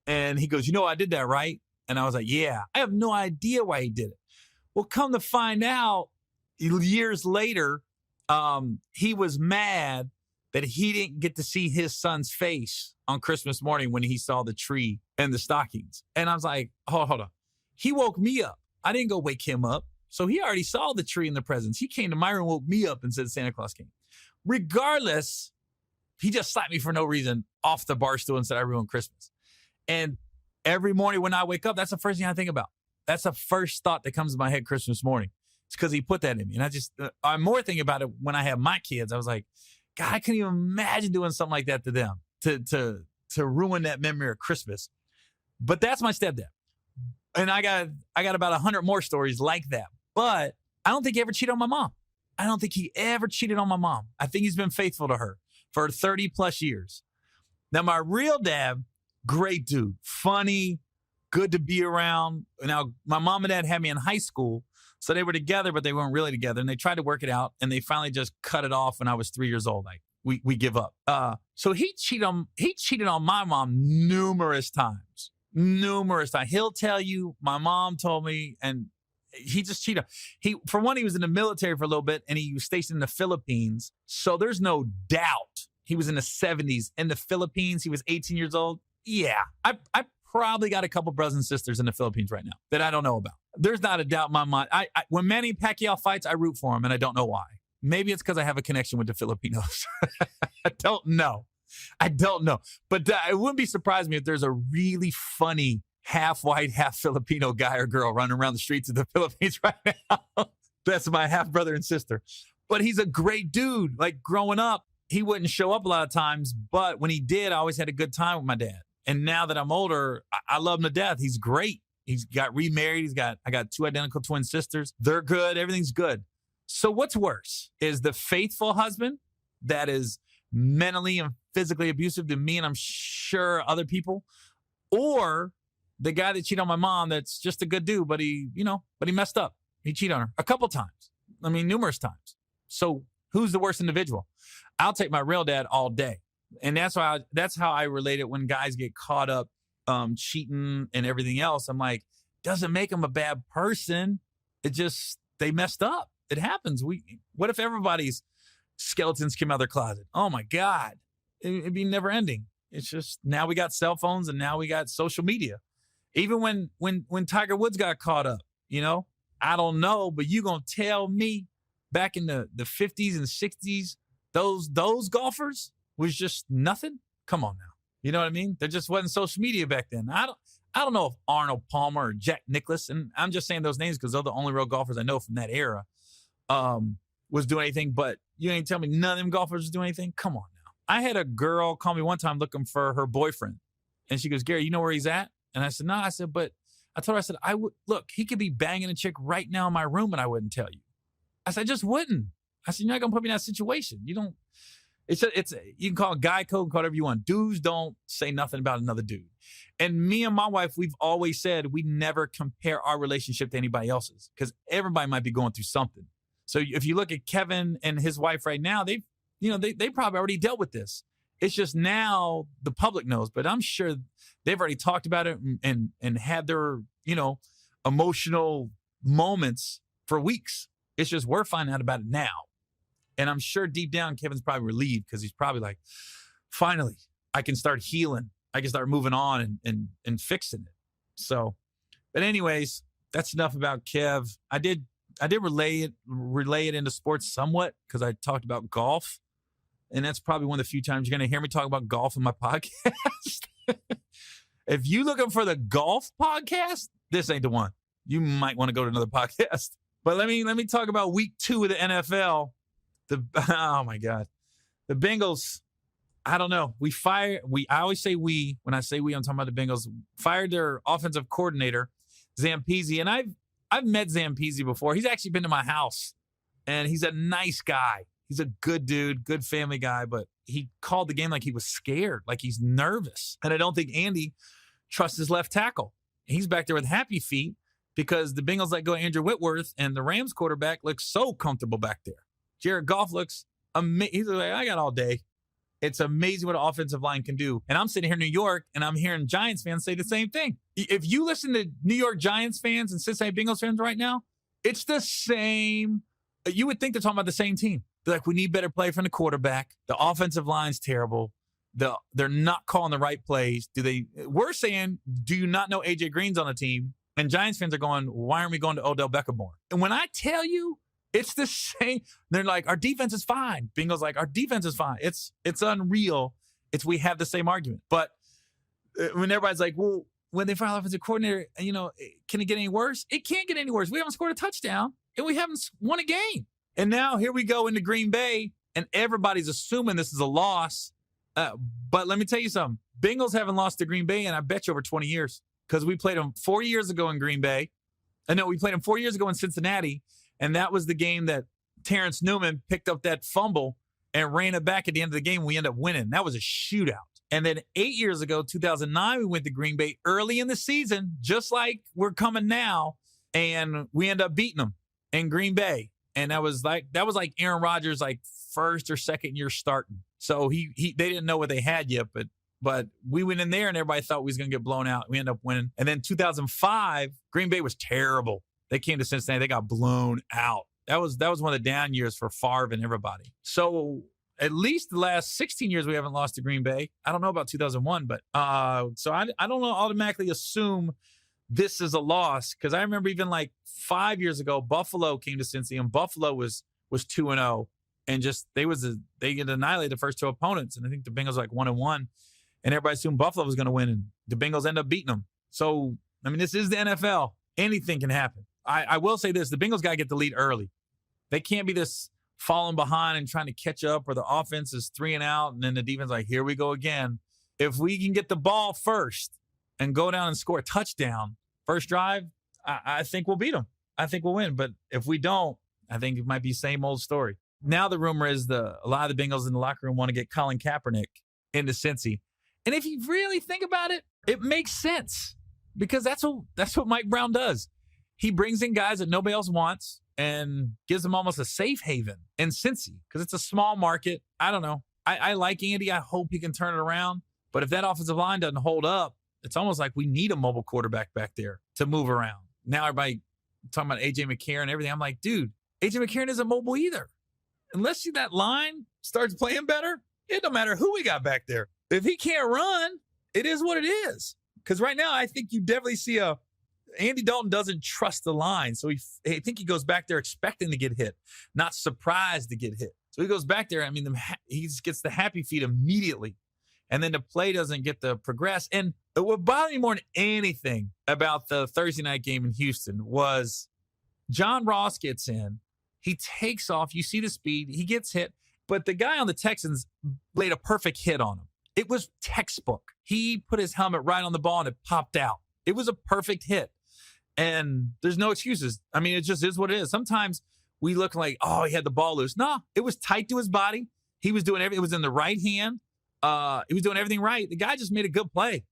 And he goes, I did that, right? And I was like, yeah. I have no idea why he did it. Well, come to find out, years later, he was mad that he didn't get to see his son's face on Christmas morning when he saw the tree and the stockings. And I was like, hold on. He woke me up. I didn't go wake him up. So he already saw the tree and the presents. He came to my room, woke me up and said Santa Claus came. Regardless, he just slapped me for no reason off the bar stool and said I ruined Christmas. And every morning when I wake up, that's the first thing I think about. That's the first thought that comes to my head Christmas morning. It's because he put that in me. And I'm more thinking about it when I have my kids. I was like, God, I couldn't even imagine doing something like that to them, to ruin that memory of Christmas. But that's my stepdad. And I got about 100 more stories like that. But I don't think he ever cheated on my mom. I don't think he ever cheated on my mom. I think he's been faithful to her for 30 plus years. Now, my real dad, great dude, funny, good to be around. Now, my mom and dad had me in high school, so they were together, but they weren't really together. And they tried to work it out, and they finally just cut it off when I was 3 years old. Like, we give up. So he cheated on my mom numerous times. He'll tell you, my mom told me, and he just cheated. For one, he was in the military for a little bit, and he was stationed in the Philippines. So there's no doubt he was in the 70s in the Philippines. He was 18 years old. Yeah, I probably got a couple brothers and sisters in the Philippines right now that I don't know about. There's not a doubt in my mind. When Manny Pacquiao fights, I root for him, and I don't know why. Maybe it's because I have a connection with the Filipinos. I don't know. But it wouldn't be surprising me if there's a really funny half white, half Filipino guy or girl running around the streets of the Philippines right now. That's my half brother and sister. But he's a great dude. Like growing up, he wouldn't show up a lot of times, but when he did, I always had a good time with my dad. And now that I'm older, I love him to death. He's great. He's got remarried. I got 2 identical twin sisters. They're good. Everything's good. So what's worse is the faithful husband that is mentally and physically abusive to me and I'm sure other people, or the guy that cheated on my mom that's just a good dude, but he messed up. He cheated on her a couple times. I mean, numerous times. So who's the worst individual? I'll take my real dad all day. And that's how I relate it when guys get caught up cheating and everything else. I'm like, doesn't make them a bad person. It just, they messed up. It happens. What if everybody's skeletons came out of their closet? Oh my God. It'd be never ending. It's just, now we got cell phones and now we got social media. Even when Tiger Woods got caught up, I don't know, but you gonna tell me back in the 50s and 60s, those golfers was just nothing? Come on now. You know what I mean? There just wasn't social media back then. I don't know if Arnold Palmer or Jack Nicklaus, and I'm just saying those names because they're the only real golfers I know from that era, was doing anything, but you ain't tell me none of them golfers was doing anything? Come on now. I had a girl call me one time looking for her boyfriend, and she goes, Gary, you know where he's at? And I said, no. I said, but I told her, I would, look, he could be banging a chick right now in my room and I wouldn't tell you. I said, I just wouldn't. I said, you're not going to put me in that situation. You don't, you can call it guy code, call it whatever you want. Dudes don't say nothing about another dude. And me and my wife, we've always said we never compare our relationship to anybody else's because everybody might be going through something. So if you look at Kevin and his wife right now, they probably already dealt with this. It's just now the public knows, but I'm sure they've already talked about it and had their, emotional moments for weeks. It's just we're finding out about it now. And I'm sure deep down, Kevin's probably relieved because he's probably like, finally, I can start healing. I can start moving on and fixing it. So, but anyways, that's enough about Kev. I did relay it into sports somewhat because I talked about golf. And that's probably one of the few times you're going to hear me talk about golf in my podcast. If you're looking for the golf podcast, this ain't the one. You might want to go to another podcast. But let me talk about week 2 of the NFL. Oh my God. The Bengals, I don't know. I always say we. When I say we, I'm talking about the Bengals. Fired their offensive coordinator, Zampese. And I've met Zampese before. He's actually been to my house. And he's a nice guy. He's a good dude, good family guy, but he called the game like he was scared, like he's nervous. And I don't think Andy trusts his left tackle. He's back there with happy feet because the Bengals let go of Andrew Whitworth and the Rams quarterback looks so comfortable back there. Jared Goff looks amazing. He's like, I got all day. It's amazing what an offensive line can do. And I'm sitting here in New York and I'm hearing Giants fans say the same thing. If you listen to New York Giants fans and Cincinnati Bengals fans right now, it's the same You would think they're talking about the same team. They're like, we need better play from the quarterback. The offensive line's terrible. They're not calling the right plays. We're saying, do you not know AJ Green's on the team? And Giants fans are going, why aren't we going to Odell Beckham more? And when I tell you, it's the same. They're like, our defense is fine. Bengals like, our defense is fine. It's unreal. We have the same argument. But when everybody's like, well, when they fire offensive coordinator, can it get any worse? It can't get any worse. We haven't scored a touchdown, and we haven't won a game. And now here we go into Green Bay, and everybody's assuming this is a loss. But let me tell you something. Bengals haven't lost to Green Bay in, I bet you, over 20 years. Because we played them 4 years ago in Green Bay. We played them 4 years ago in Cincinnati, and that was the game that Terrence Newman picked up that fumble and ran it back at the end of the game. We ended up winning. That was a shootout. And then 8 years ago, 2009, we went to Green Bay early in the season, just like we're coming now, and we ended up beating them in Green Bay. And that was like Aaron Rodgers' first or second year starting. So they didn't know what they had yet, but we went in there and everybody thought we was going to get blown out. We ended up winning. And then 2005, Green Bay was terrible. They came to Cincinnati. They got blown out. That was one of the down years for Favre and everybody. So at least the last 16 years we haven't lost to Green Bay. I don't know about 2001, but so I don't automatically assume this is a loss, because I remember even 5 years ago, Buffalo came to Cincy, and Buffalo was 2-0, and just they get annihilated the first two opponents, and I think the Bengals 1-1, and everybody assumed Buffalo was going to win, and the Bengals end up beating them. So this is the NFL. Anything can happen. I will say this: the Bengals got to get the lead early. They can't be this falling behind and trying to catch up, or the offense is 3 and out, and then the defense here we go again. If we can get the ball first and go down and score a touchdown first drive, I think we'll beat them. I think we'll win. But if we don't, I think it might be same old story. Now the rumor is a lot of the Bengals in the locker room want to get Colin Kaepernick into Cincy. And if you really think about it, it makes sense, because that's what Mike Brown does. He brings in guys that nobody else wants and gives them almost a safe haven in Cincy, because it's a small market. I don't know. I like Andy. I hope he can turn it around. But if that offensive line doesn't hold up, it's almost like we need a mobile quarterback back there to move around. Now everybody talking about A.J. McCarron and everything. I'm like, dude, A.J. McCarron isn't mobile either. Unless that line starts playing better, it don't matter who we got back there. If he can't run, it is what it is. Because right now, I think you definitely see Andy Dalton doesn't trust the line. So I think he goes back there expecting to get hit, not surprised to get hit. So he goes back there. He gets the happy feet immediately. And then the play doesn't get to progress. And what bothered me more than anything about the Thursday night game in Houston was John Ross gets in. He takes off. You see the speed. He gets hit. But the guy on the Texans laid a perfect hit on him. It was textbook. He put his helmet right on the ball and it popped out. It was a perfect hit. And there's no excuses. It just is what it is. Sometimes we look like, oh, he had the ball loose. No, it was tight to his body. He was doing everything. It was in the right hand. He was doing everything right. The guy just made a good play.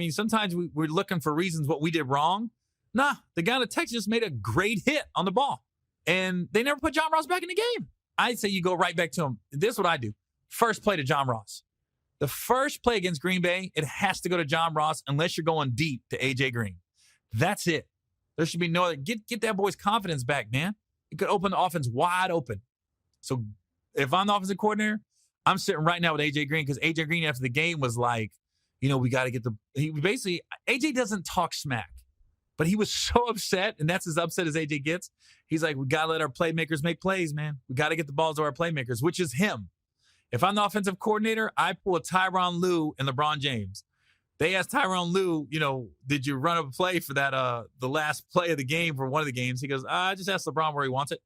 Sometimes we're looking for reasons what we did wrong. Nah, the guy on the Texans just made a great hit on the ball. And they never put John Ross back in the game. I'd say you go right back to him. This is what I do. First play to John Ross. The first play against Green Bay, it has to go to John Ross unless you're going deep to A.J. Green. That's it. There should be no other. Get that boy's confidence back, man. It could open the offense wide open. So if I'm the offensive coordinator, I'm sitting right now with A.J. Green, because A.J. Green after the game was like, we got to get A.J. doesn't talk smack, but he was so upset, and that's as upset as A.J. gets. He's like, we got to let our playmakers make plays, man. We got to get the balls to our playmakers, which is him. If I'm the offensive coordinator, I pull a Tyronn Lue and LeBron James. They asked Tyronn Lue, did you run a play for that, the last play of the game for one of the games? He goes, I just asked LeBron where he wants it.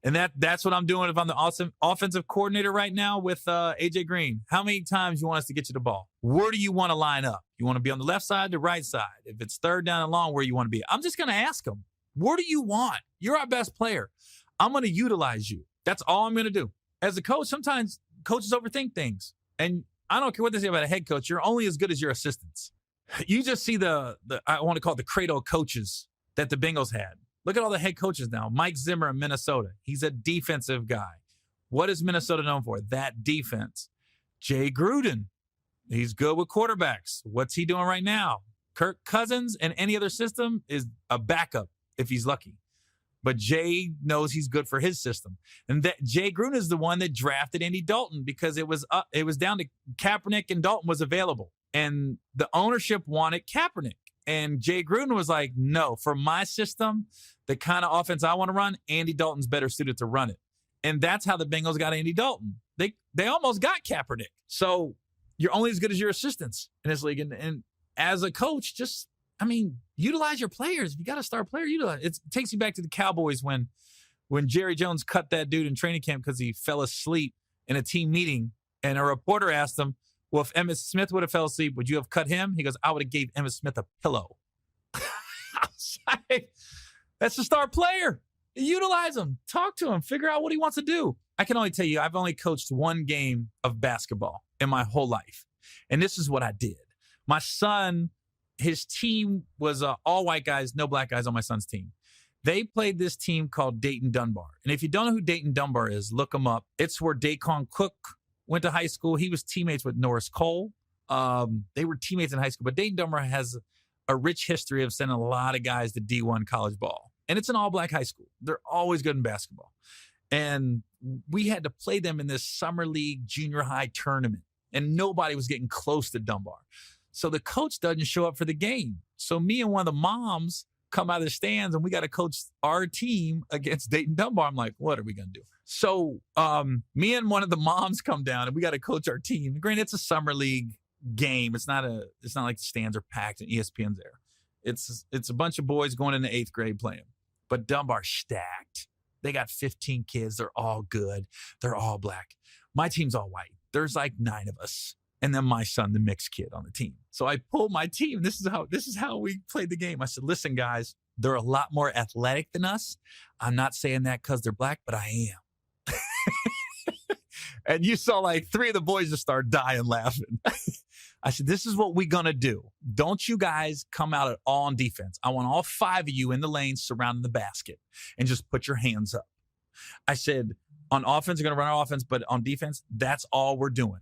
And that's what I'm doing if I'm the offensive coordinator right now with A.J. Green. How many times you want us to get you the ball? Where do you want to line up? You want to be on the left side, the right side? If it's third down and long, where you want to be? I'm just going to ask him, where do you want? You're our best player. I'm going to utilize you. That's all I'm going to do. As a coach, sometimes coaches overthink things. And I don't care what they say about a head coach. You're only as good as your assistants. You just see the I want to call it the cradle of coaches that the Bengals had. Look at all the head coaches now. Mike Zimmer in Minnesota. He's a defensive guy. What is Minnesota known for? That defense. Jay Gruden. He's good with quarterbacks. What's he doing right now? Kirk Cousins in any other system is a backup if he's lucky. But Jay knows he's good for his system. And that Jay Gruden is the one that drafted Andy Dalton because it was down to Kaepernick and Dalton was available. And the ownership wanted Kaepernick. And Jay Gruden was like, no, for my system, the kind of offense I want to run, Andy Dalton's better suited to run it. And that's how the Bengals got Andy Dalton. They almost got Kaepernick. So you're only as good as your assistants in this league. And as a coach, utilize your players. If you got a star player, utilize. It takes you back to the Cowboys when Jerry Jones cut that dude in training camp because he fell asleep in a team meeting. And a reporter asked him, well, if Emmitt Smith would have fell asleep, would you have cut him? He goes, I would have gave Emmitt Smith a pillow. I was like, that's the star player. Utilize him. Talk to him. Figure out what he wants to do. I can only tell you, I've only coached one game of basketball in my whole life. And this is what I did. My son, his team was all white guys, no black guys on my son's team. They played this team called Dayton Dunbar. And if you don't know who Dayton Dunbar is, look them up. It's where Daquan Cook went to high school. He was teammates with Norris Cole. They were teammates in high school. But Dayton Dunbar has a rich history of sending a lot of guys to D1 college ball. And it's an all-black high school. They're always good in basketball. And we had to play them in this summer league junior high tournament. And nobody was getting close to Dunbar. So the coach doesn't show up for the game. So me and one of the moms come out of the stands and we got to coach our team against Dayton Dunbar. I'm like, what are we going to do? So me and one of the moms come down and we got to coach our team. Granted, it's a summer league game. It's not like the stands are packed and ESPN's there. It's a bunch of boys going into 8th grade playing. But Dunbar stacked. They got 15 kids. They're all good. They're all black. My team's all white. There's like 9 of us. And then my son, the mixed kid on the team. So I pulled my team. This is how we played the game. I said, listen, guys, they're a lot more athletic than us. I'm not saying that because they're black, but I am. And you saw like 3 of the boys just start dying laughing. I said, this is what we're going to do. Don't you guys come out at all on defense. I want all 5 of you in the lane surrounding the basket and just put your hands up. I said, on offense, we're going to run our offense, but on defense, that's all we're doing.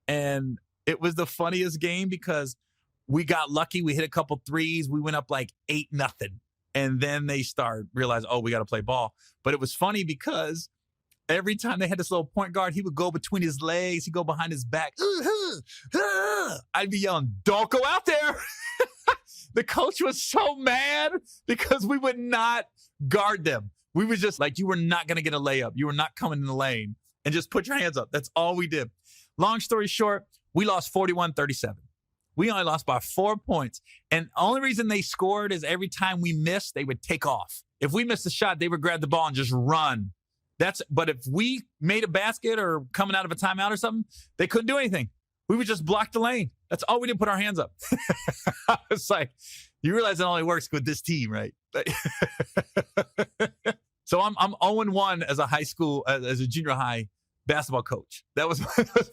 And it was the funniest game because we got lucky. We hit a couple threes. We went up like 8-0. And then they realized, oh, we got to play ball. But it was funny because every time they had this little point guard, he would go between his legs. He'd go behind his back. I'd be yelling, don't go out there. The coach was so mad because we would not guard them. We were just like, you were not going to get a layup. You were not coming in the lane. And just put your hands up. That's all we did. Long story short, we lost 41-37. We only lost by 4 points. And the only reason they scored is every time we missed, they would take off. If we missed a shot, they would grab the ball and just run. But if we made a basket or coming out of a timeout or something, they couldn't do anything. We would just block the lane. That's all we did, put our hands up. I was like, you realize it only works with this team, right? So I'm 0-1 as a high school, as a junior high basketball coach. That was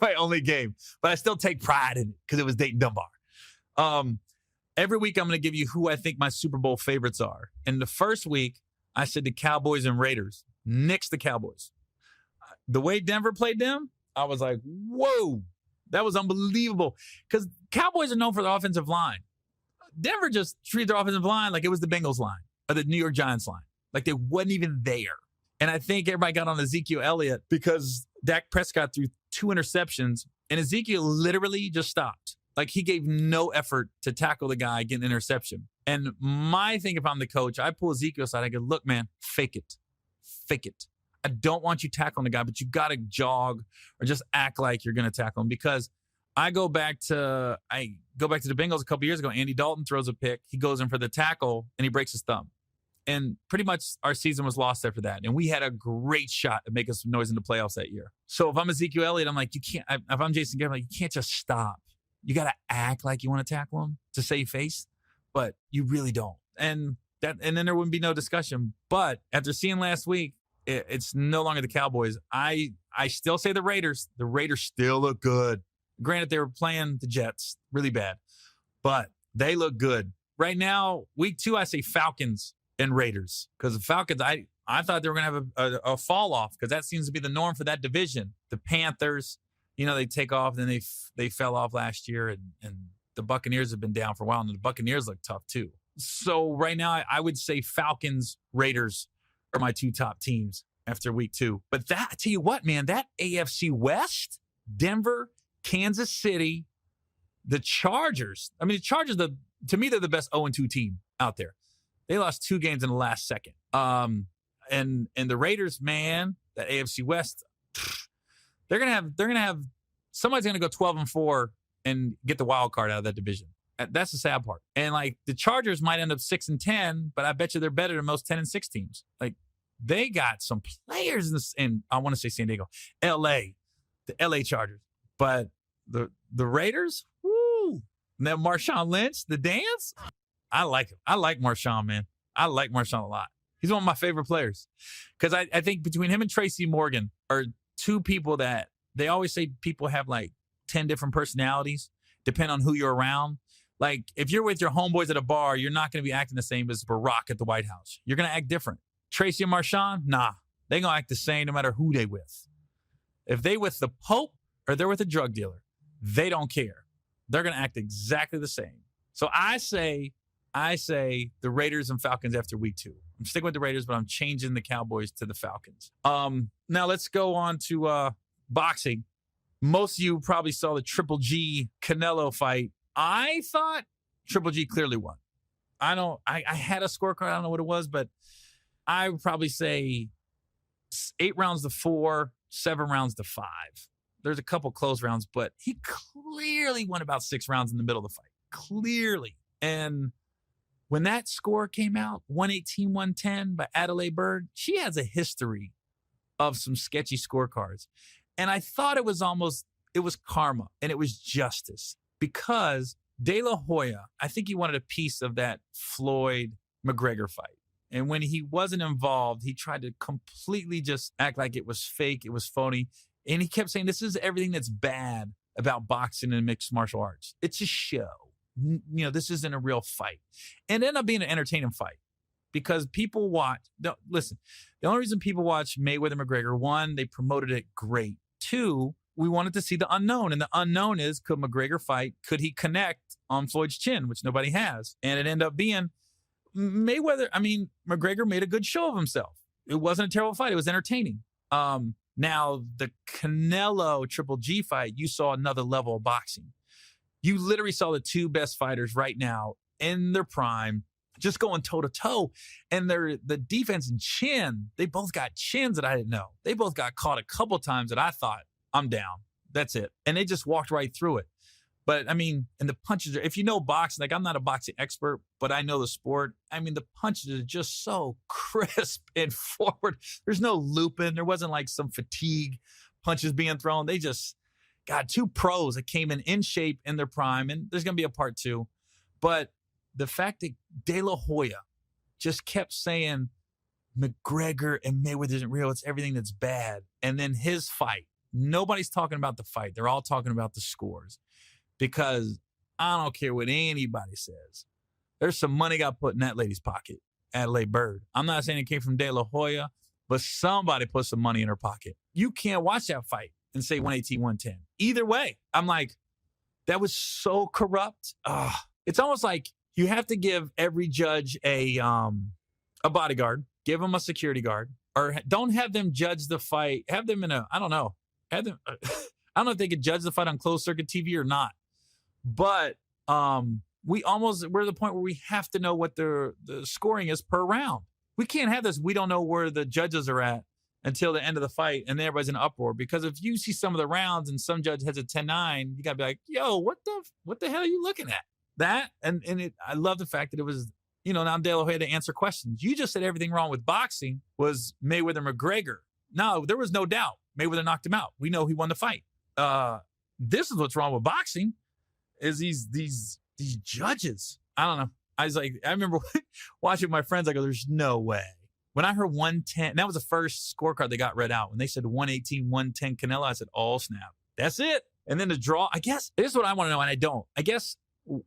my only game. But I still take pride in it because it was Dayton Dunbar. Every week I'm going to give you who I think my Super Bowl favorites are. And the first week, I said the Cowboys and Raiders. Nix the Cowboys. The way Denver played them, I was like, whoa, that was unbelievable. Because Cowboys are known for their offensive line. Denver just treated their offensive line like it was the Bengals line or the New York Giants line. Like they wasn't even there. And I think everybody got on Ezekiel Elliott because Dak Prescott threw 2 interceptions and Ezekiel literally just stopped. Like he gave no effort to tackle the guy getting an interception. And my thing, if I'm the coach, I pull Ezekiel aside. I go, look, man, fake it. Fake it. I don't want you tackling the guy, but you got to jog or just act like you're going to tackle him because I go back to the Bengals a couple years ago. Andy Dalton throws a pick. He goes in for the tackle and he breaks his thumb. And pretty much our season was lost after that. And we had a great shot at making some noise in the playoffs that year. So if I'm Ezekiel Elliott, I'm like, you can't, if I'm Jason Garrett, I'm like, you can't just stop. You got to act like you want to tackle him to save face, but you really don't. And then there wouldn't be no discussion. But after seeing last week, it's no longer the Cowboys. I still say the Raiders. The Raiders still look good. Granted, they were playing the Jets really bad, but they look good. Right now, week 2, I say Falcons and Raiders. Because the Falcons, I thought they were going to have a fall off because that seems to be the norm for that division. The Panthers, they take off. Then they fell off last year. And the Buccaneers have been down for a while. And the Buccaneers look tough too. So right now, I would say Falcons, Raiders are my two top teams after week 2. But that, I tell you what, man, that AFC West, Denver, Kansas City, the Chargers. I mean, the Chargers, to me, they're the best 0-2 team out there. They lost 2 games in the last second. And the Raiders, man, that AFC West, they're gonna have somebody's gonna go 12-4 and get the wild card out of that division. That's the sad part. And like the Chargers might end up 6-10, but I bet you they're better than most 10-6 teams. Like they got some players in I want to say San Diego, LA, the LA Chargers. But the Raiders, woo! And then Marshawn Lynch, the dance. I like him. I like Marshawn, man. I like Marshawn a lot. He's one of my favorite players. Because I think between him and Tracy Morgan are two people that they always say people have like 10 different personalities, depending on who you're around. Like, if you're with your homeboys at a bar, you're not going to be acting the same as Barack at the White House. You're going to act different. Tracy and Marshawn, nah. They're going to act the same no matter who they with. If they with the Pope or they're with a drug dealer, they don't care. They're going to act exactly the same. So I say the Raiders and Falcons after week 2. I'm sticking with the Raiders, but I'm changing the Cowboys to the Falcons. Now let's go on to boxing. Most of you probably saw the Triple G Canelo fight. I thought Triple G clearly won. I had a scorecard. I don't know what it was, but I would probably say 8 rounds to 4, 7 rounds to 5. There's a couple close rounds, but he clearly won about 6 rounds in the middle of the fight. Clearly. And when that score came out, 118-110 by Adelaide Bird, she has a history of some sketchy scorecards. And I thought it was karma and it was justice. Because De La Hoya, I think he wanted a piece of that Floyd-McGregor fight. And when he wasn't involved, he tried to completely just act like it was fake, it was phony. And he kept saying, this is everything that's bad about boxing and mixed martial arts. It's a show. This isn't a real fight. And it ended up being an entertaining fight. Because people watch, listen, the only reason people watch Mayweather-McGregor, 1, they promoted it great. 2, we wanted to see the unknown. And the unknown is, could McGregor fight? Could he connect on Floyd's chin, which nobody has? And it ended up being McGregor made a good show of himself. It wasn't a terrible fight. It was entertaining. Now, the Canelo Triple G fight, you saw another level of boxing. You literally saw the 2 best fighters right now in their prime, just going toe-to-toe. And the defense and chin, they both got chins that I didn't know. They both got caught a couple times that I thought, I'm down. That's it. And they just walked right through it. But, and the punches if you know boxing, like I'm not a boxing expert, but I know the sport. The punches are just so crisp and forward. There's no looping. There wasn't like some fatigue punches being thrown. They just got 2 pros that came in shape in their prime. And there's going to be a part 2. But the fact that De La Hoya just kept saying McGregor and Mayweather isn't real. It's everything that's bad. And then his fight. Nobody's talking about the fight. They're all talking about the scores. Because I don't care what anybody says. There's some money got put in that lady's pocket, Adelaide Bird. I'm not saying it came from De La Hoya, but somebody put some money in her pocket. You can't watch that fight and say 118-110. Either way, I'm like, that was so corrupt. It's almost like you have to give every judge a bodyguard, give them a security guard, or don't have them judge the fight. Have them in I don't know if they could judge the fight on closed circuit TV or not. But we're at the point where we have to know what the scoring is per round. We can't have this. We don't know where the judges are at until the end of the fight, and then everybody's in an uproar. Because if you see some of the rounds and some judge has a 10-9, you got to be like, yo, what the hell are you looking at? That, I love the fact that it was, now De La Hoya to answer questions. You just said everything wrong with boxing was Mayweather-McGregor. No, there was no doubt. Mayweather knocked him out. We know he won the fight. This is what's wrong with boxing. Is these judges. I don't know. I remember watching my friends, I go, there's no way. When I heard 110, that was the first scorecard they got read out. When they said 118-110 Canelo, I said, oh, snap. That's it. And then the draw, I guess, this is what I want to know, and I don't. I guess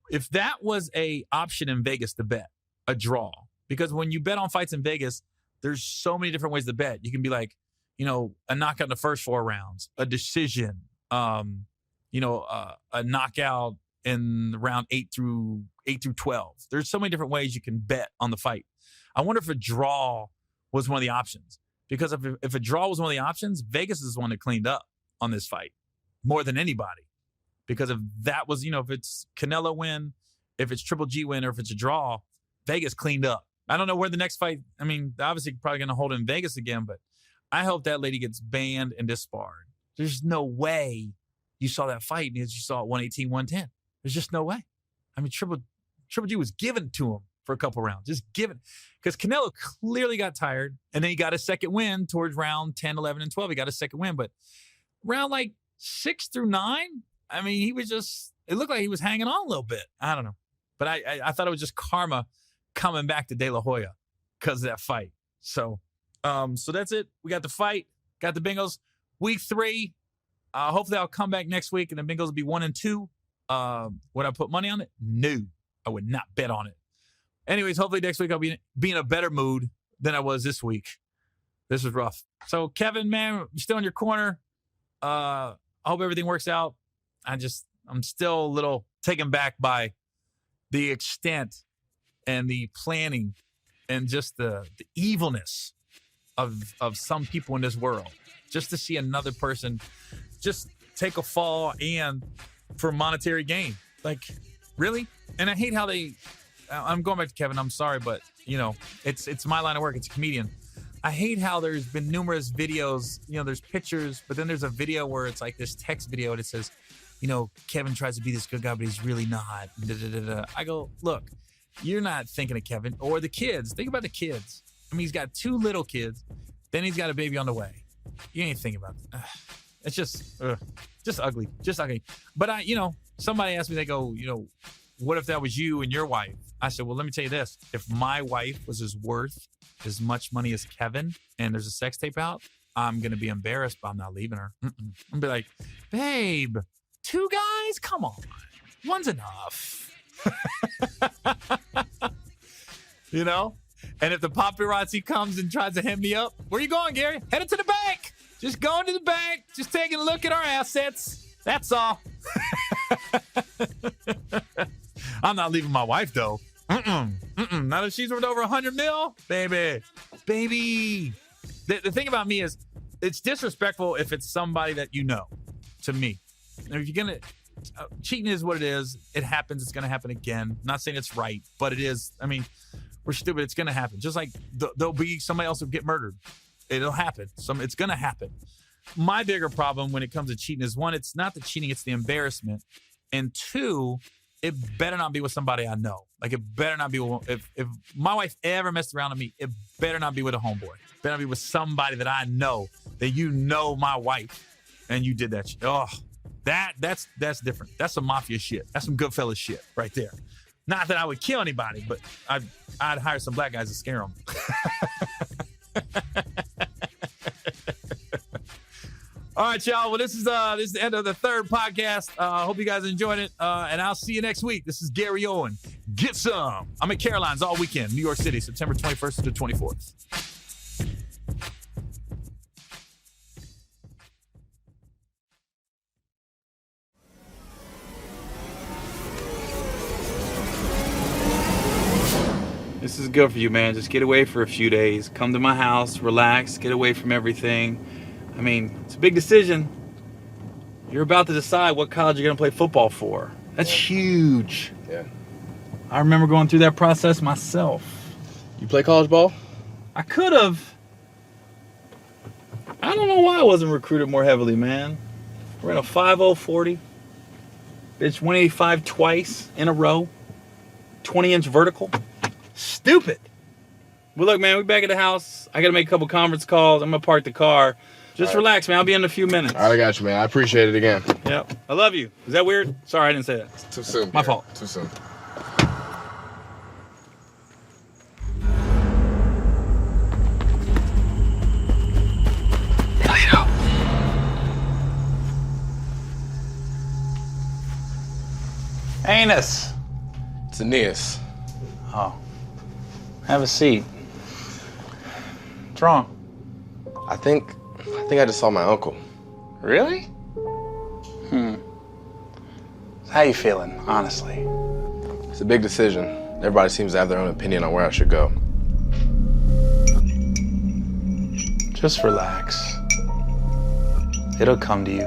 if that was a option in Vegas to bet, a draw. Because when you bet on fights in Vegas, there's so many different ways to bet. You can be like, a knockout in the first 4 rounds, a decision, a knockout in round 8 through 12. There's so many different ways you can bet on the fight. I wonder if a draw was one of the options. Because if a draw was one of the options, Vegas is the one that cleaned up on this fight more than anybody. Because if that was, if it's Canelo win, if it's Triple G win, or if it's a draw, Vegas cleaned up. I don't know where the next fight, obviously probably going to hold it in Vegas again, but I hope that lady gets banned and disbarred. There's no way you saw that fight and you saw it 118, 110. There's just no way. Triple G was given to him for a couple rounds. Just given. Because Canelo clearly got tired, and then he got a second win towards round 10, 11, and 12. He got a second win. But round 6 through 9, he was just, it looked like he was hanging on a little bit. I don't know. But I thought it was just karma coming back to De La Hoya because of that fight. So that's it. We got the fight, got the Bengals. Week 3, hopefully I'll come back next week and the Bengals will be 1-2. Would I put money on it? No, I would not bet on it. Anyways, hopefully next week I'll be in a better mood than I was this week. This was rough. So Kevin, man, you're still in your corner. I hope everything works out. I'm still a little taken back by the extent and the planning and just the evilness of some people in this world. Just to see another person just take a fall and for monetary gain. Really? And I hate how I'm going back to Kevin, I'm sorry, but it's my line of work. It's a comedian. I hate how there's been numerous videos, there's pictures, but then there's a video where it's like this text video and it says, Kevin tries to be this good guy, but he's really not. I go, look, you're not thinking of Kevin or the kids. Think about the kids. He's got 2 little kids. Then he's got a baby on the way. You ain't thinking about it. It's just ugly. Just ugly. But somebody asked me, they go, what if that was you and your wife? I said, well, let me tell you this. If my wife was worth as much money as Kevin and there's a sex tape out, I'm going to be embarrassed, but I'm not leaving her. I'm going to be like, babe, 2 guys? Come on. One's enough. And if the paparazzi comes and tries to hem me up, where you going, Gary? Headed to the bank. Just going to the bank. Just taking a look at our assets. That's all. I'm not leaving my wife, though. Not if she's worth over 100 mil. Baby. The thing about me is it's disrespectful if it's somebody that to me. And if you're going to, cheating is what it is. It happens. It's going to happen again. Not saying it's right, but it is. We're stupid. It's going to happen. Just like there'll be somebody else who get murdered. It'll happen. It's going to happen. My bigger problem when it comes to cheating is 1, it's not the cheating, it's the embarrassment. And 2, it better not be with somebody I know. It better not be with, if my wife ever messed around with me, it better not be with a homeboy. It better not be with somebody that I know, that my wife, and you did that shit. Oh, that's different. That's some mafia shit. That's some Goodfellas shit right there. Not that I would kill anybody, but I'd hire some black guys to scare them. All right, y'all. Well, this is the end of the 3rd podcast. Hope you guys enjoyed it, and I'll see you next week. This is Gary Owen. Get some. I'm at Caroline's all weekend, New York City, September 21st to the 24th. This is good for you, man. Just get away for a few days. Come to my house, relax, get away from everything. It's a big decision. You're about to decide what college you're going to play football for. That's huge. Yeah. I remember going through that process myself. You play college ball? I could have. I don't know why I wasn't recruited more heavily, man. We're in a 5.0 40. Bitch, 185 twice in a row. 20-inch vertical. Stupid. Well, look, man, we back at the house. I got to make a couple conference calls. I'm going to park the car. Just relax, man. I'll be in a few minutes. All right, I got you, man. I appreciate it again. Yep. I love you. Is that weird? Sorry, I didn't say that. It's too soon. My fault. Too soon. Anus. It's Aeneas. Oh. Have a seat. What's wrong? I think I just saw my uncle. Really? How you feeling, honestly? It's a big decision. Everybody seems to have their own opinion on where I should go. Just relax. It'll come to you.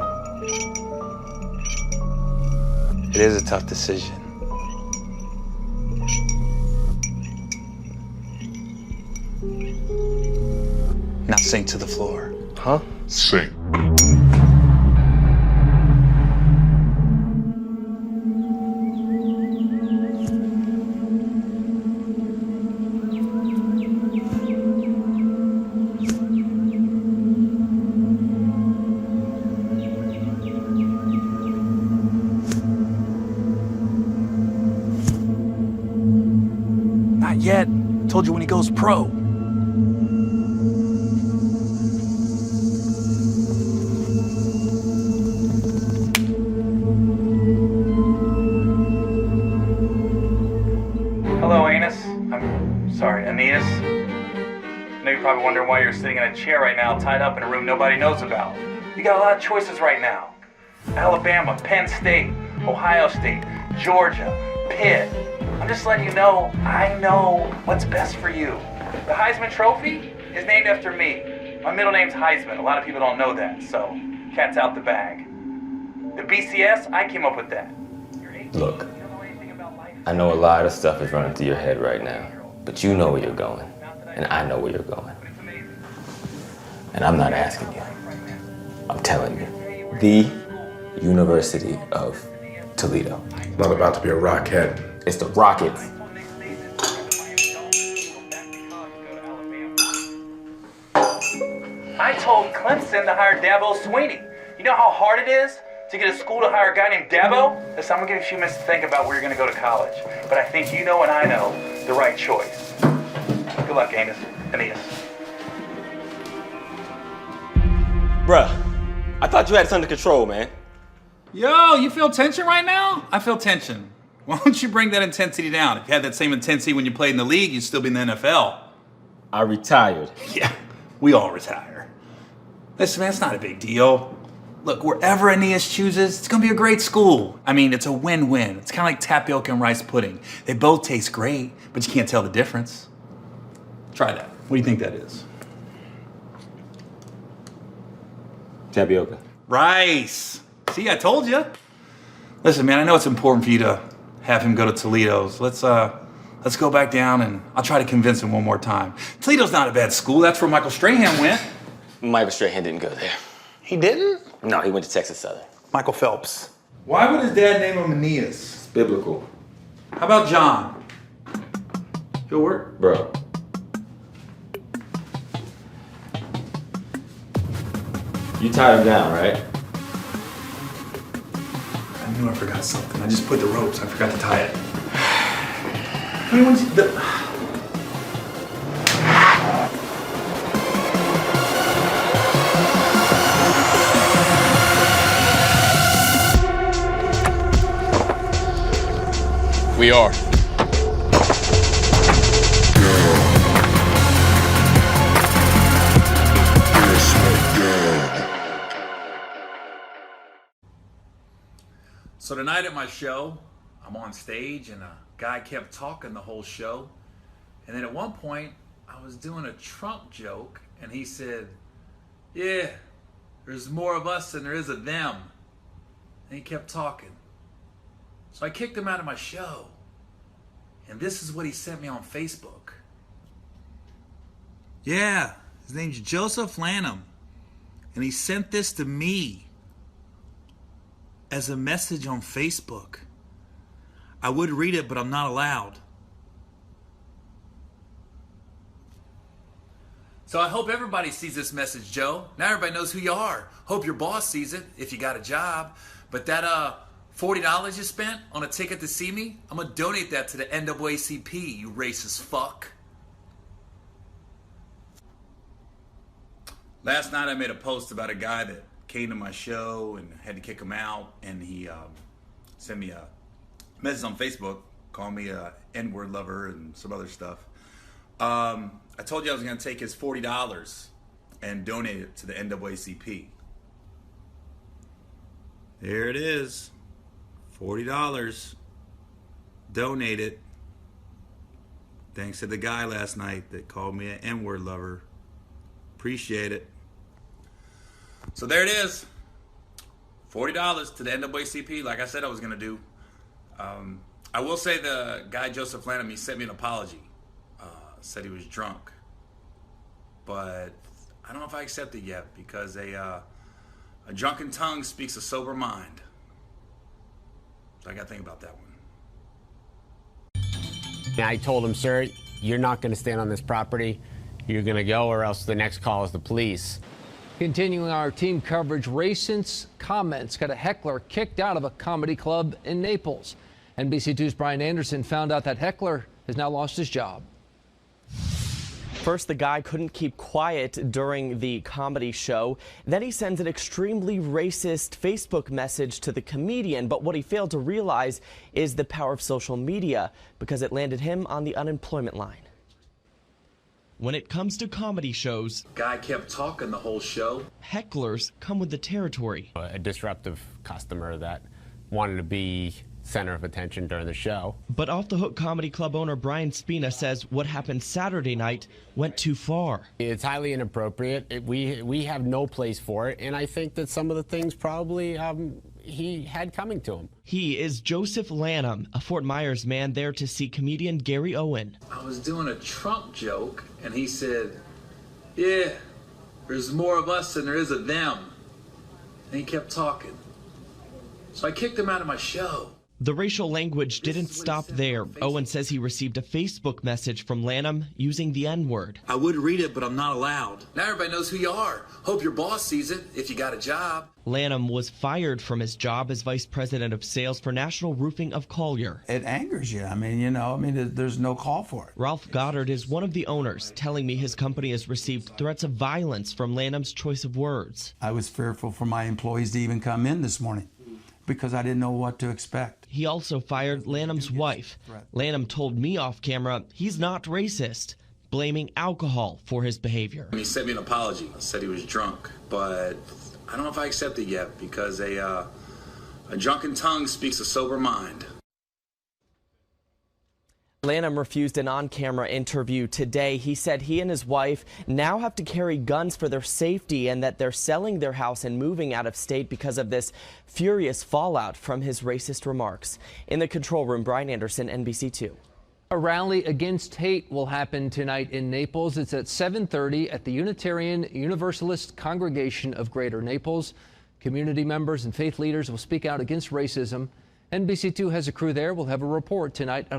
It is a tough decision. Now sink to the floor. Huh? Sink. Not yet. Told you when he goes pro. Hello, Anus. I'm sorry, Aeneas. I know you're probably wondering why you're sitting in a chair right now, tied up in a room nobody knows about. You got a lot of choices right now. Alabama, Penn State, Ohio State, Georgia, Pitt. I'm just letting you know, I know what's best for you. The Heisman Trophy is named after me. My middle name's Heisman. A lot of people don't know that, so cat's out the bag. The BCS, I came up with that. Look, I know a lot of stuff is running through your head right now, but you know where you're going, and I know where you're going. And I'm not asking you, I'm telling you. The University of Toledo. Not about to be a rockhead. It's the Rockets. I told Clemson to hire Dabo Swinney. You know how hard it is to get a school to hire a guy named Dabo? Listen, I'm gonna give you a few minutes to think about where you're gonna go to college. But I think you know and I know the right choice. Good luck, Aeneas. Bruh, I thought you had this under control, man. Yo, you feel tension right now? I feel tension. Why don't you bring that intensity down? If you had that same intensity when you played in the league, you'd still be in the NFL. I retired. Yeah, we all retire. Listen, man, it's not a big deal. Look, wherever Aeneas chooses, it's gonna be a great school. I mean, it's a win-win. It's kind of like tapioca and rice pudding. They both taste great, but you can't tell the difference. Try that. What do you think that is? Tapioca. Rice. See, I told you. Listen, man, I know it's important for you to have him go to Toledo's. Let's go back down and I'll try to convince him one more time. Toledo's not a bad school. That's where Michael Strahan went. Michael Strahan didn't go there. He didn't? No, he went to Texas Southern. Michael Phelps. Why would his dad name him Aeneas? It's biblical. How about John? He'll work. Bro. You tied him down, right? I knew I forgot something. I just put the ropes. I forgot to tie it. I mean, We are. So tonight at my show, I'm on stage and a guy kept talking the whole show. And then at one point, I was doing a Trump joke and he said, "Yeah, there's more of us than there is of them." And he kept talking. So I kicked him out of my show. And this is what he sent me on Facebook. Yeah, his name's Joseph Lanham. And he sent this to me as a message on Facebook. I would read it, but I'm not allowed. So I hope everybody sees this message, Joe. Now everybody knows who you are. Hope your boss sees it if you got a job. But that $40 you spent on a ticket to see me, I'm gonna donate that to the NAACP, you racist fuck. Last night I made a post about a guy that came to my show and had to kick him out, and he sent me a message on Facebook, calling me a N-word lover and some other stuff. I told you I was gonna take his $40 and donate it to the NAACP. There it is. $40. Donate it. Thanks to the guy last night that called me an N-word lover. Appreciate it. So there it is. $40 to the NAACP, like I said I was going to do. I will say the guy, Joseph Lanham, he sent me an apology. Said he was drunk. But I don't know if I accept it yet, because a drunken tongue speaks a sober mind. So I got to think about that one. And I told him, sir, you're not going to stand on this property. You're going to go, or else the next call is the police. Continuing our team coverage, racist comments got a heckler kicked out of a comedy club in Naples. NBC2's Brian Anderson found out that heckler has now lost his job. First, the guy couldn't keep quiet during the comedy show. Then he sends an extremely racist Facebook message to the comedian. But what he failed to realize is the power of social media, because it landed him on the unemployment line. When it comes to comedy shows, Guy kept talking the whole show. Hecklers come with the territory. A disruptive customer that wanted to be center of attention during the show. But Off the Hook Comedy Club owner Brian Spina says what happened Saturday night went too far. It's highly inappropriate. We have no place for it, and I think that some of the things probably he had coming to him. He is Joseph Lanham, a Fort Myers man there to see comedian Gary Owen. I was doing a Trump joke, and he said, yeah, there's more of us than there is of them. And he kept talking. So I kicked him out of my show. The racial language didn't stop there. Owen says he received a Facebook message from Lanham using the N-word. I would read it, but I'm not allowed. Now everybody knows who you are. Hope your boss sees it if you got a job. Lanham was fired from his job as vice president of sales for National Roofing of Collier. It angers you. There's no call for it. Ralph Goddard is one of the owners, telling me his company has received threats of violence from Lanham's choice of words. I was fearful for my employees to even come in this morning, because I didn't know what to expect. He also fired Lanham's wife. Lanham told me off camera he's not racist, blaming alcohol for his behavior. He sent me an apology. Said he was drunk, but I don't know if I accept it yet, because a drunken tongue speaks a sober mind. Lanham refused an on-camera interview today. He said he and his wife now have to carry guns for their safety, and that they're selling their house and moving out of state because of this furious fallout from his racist remarks. In the control room, Brian Anderson, NBC2. A rally against hate will happen tonight in Naples. It's at 7:30 at the Unitarian Universalist Congregation of Greater Naples. Community members and faith leaders will speak out against racism. NBC2 has a crew there. We'll have a report tonight at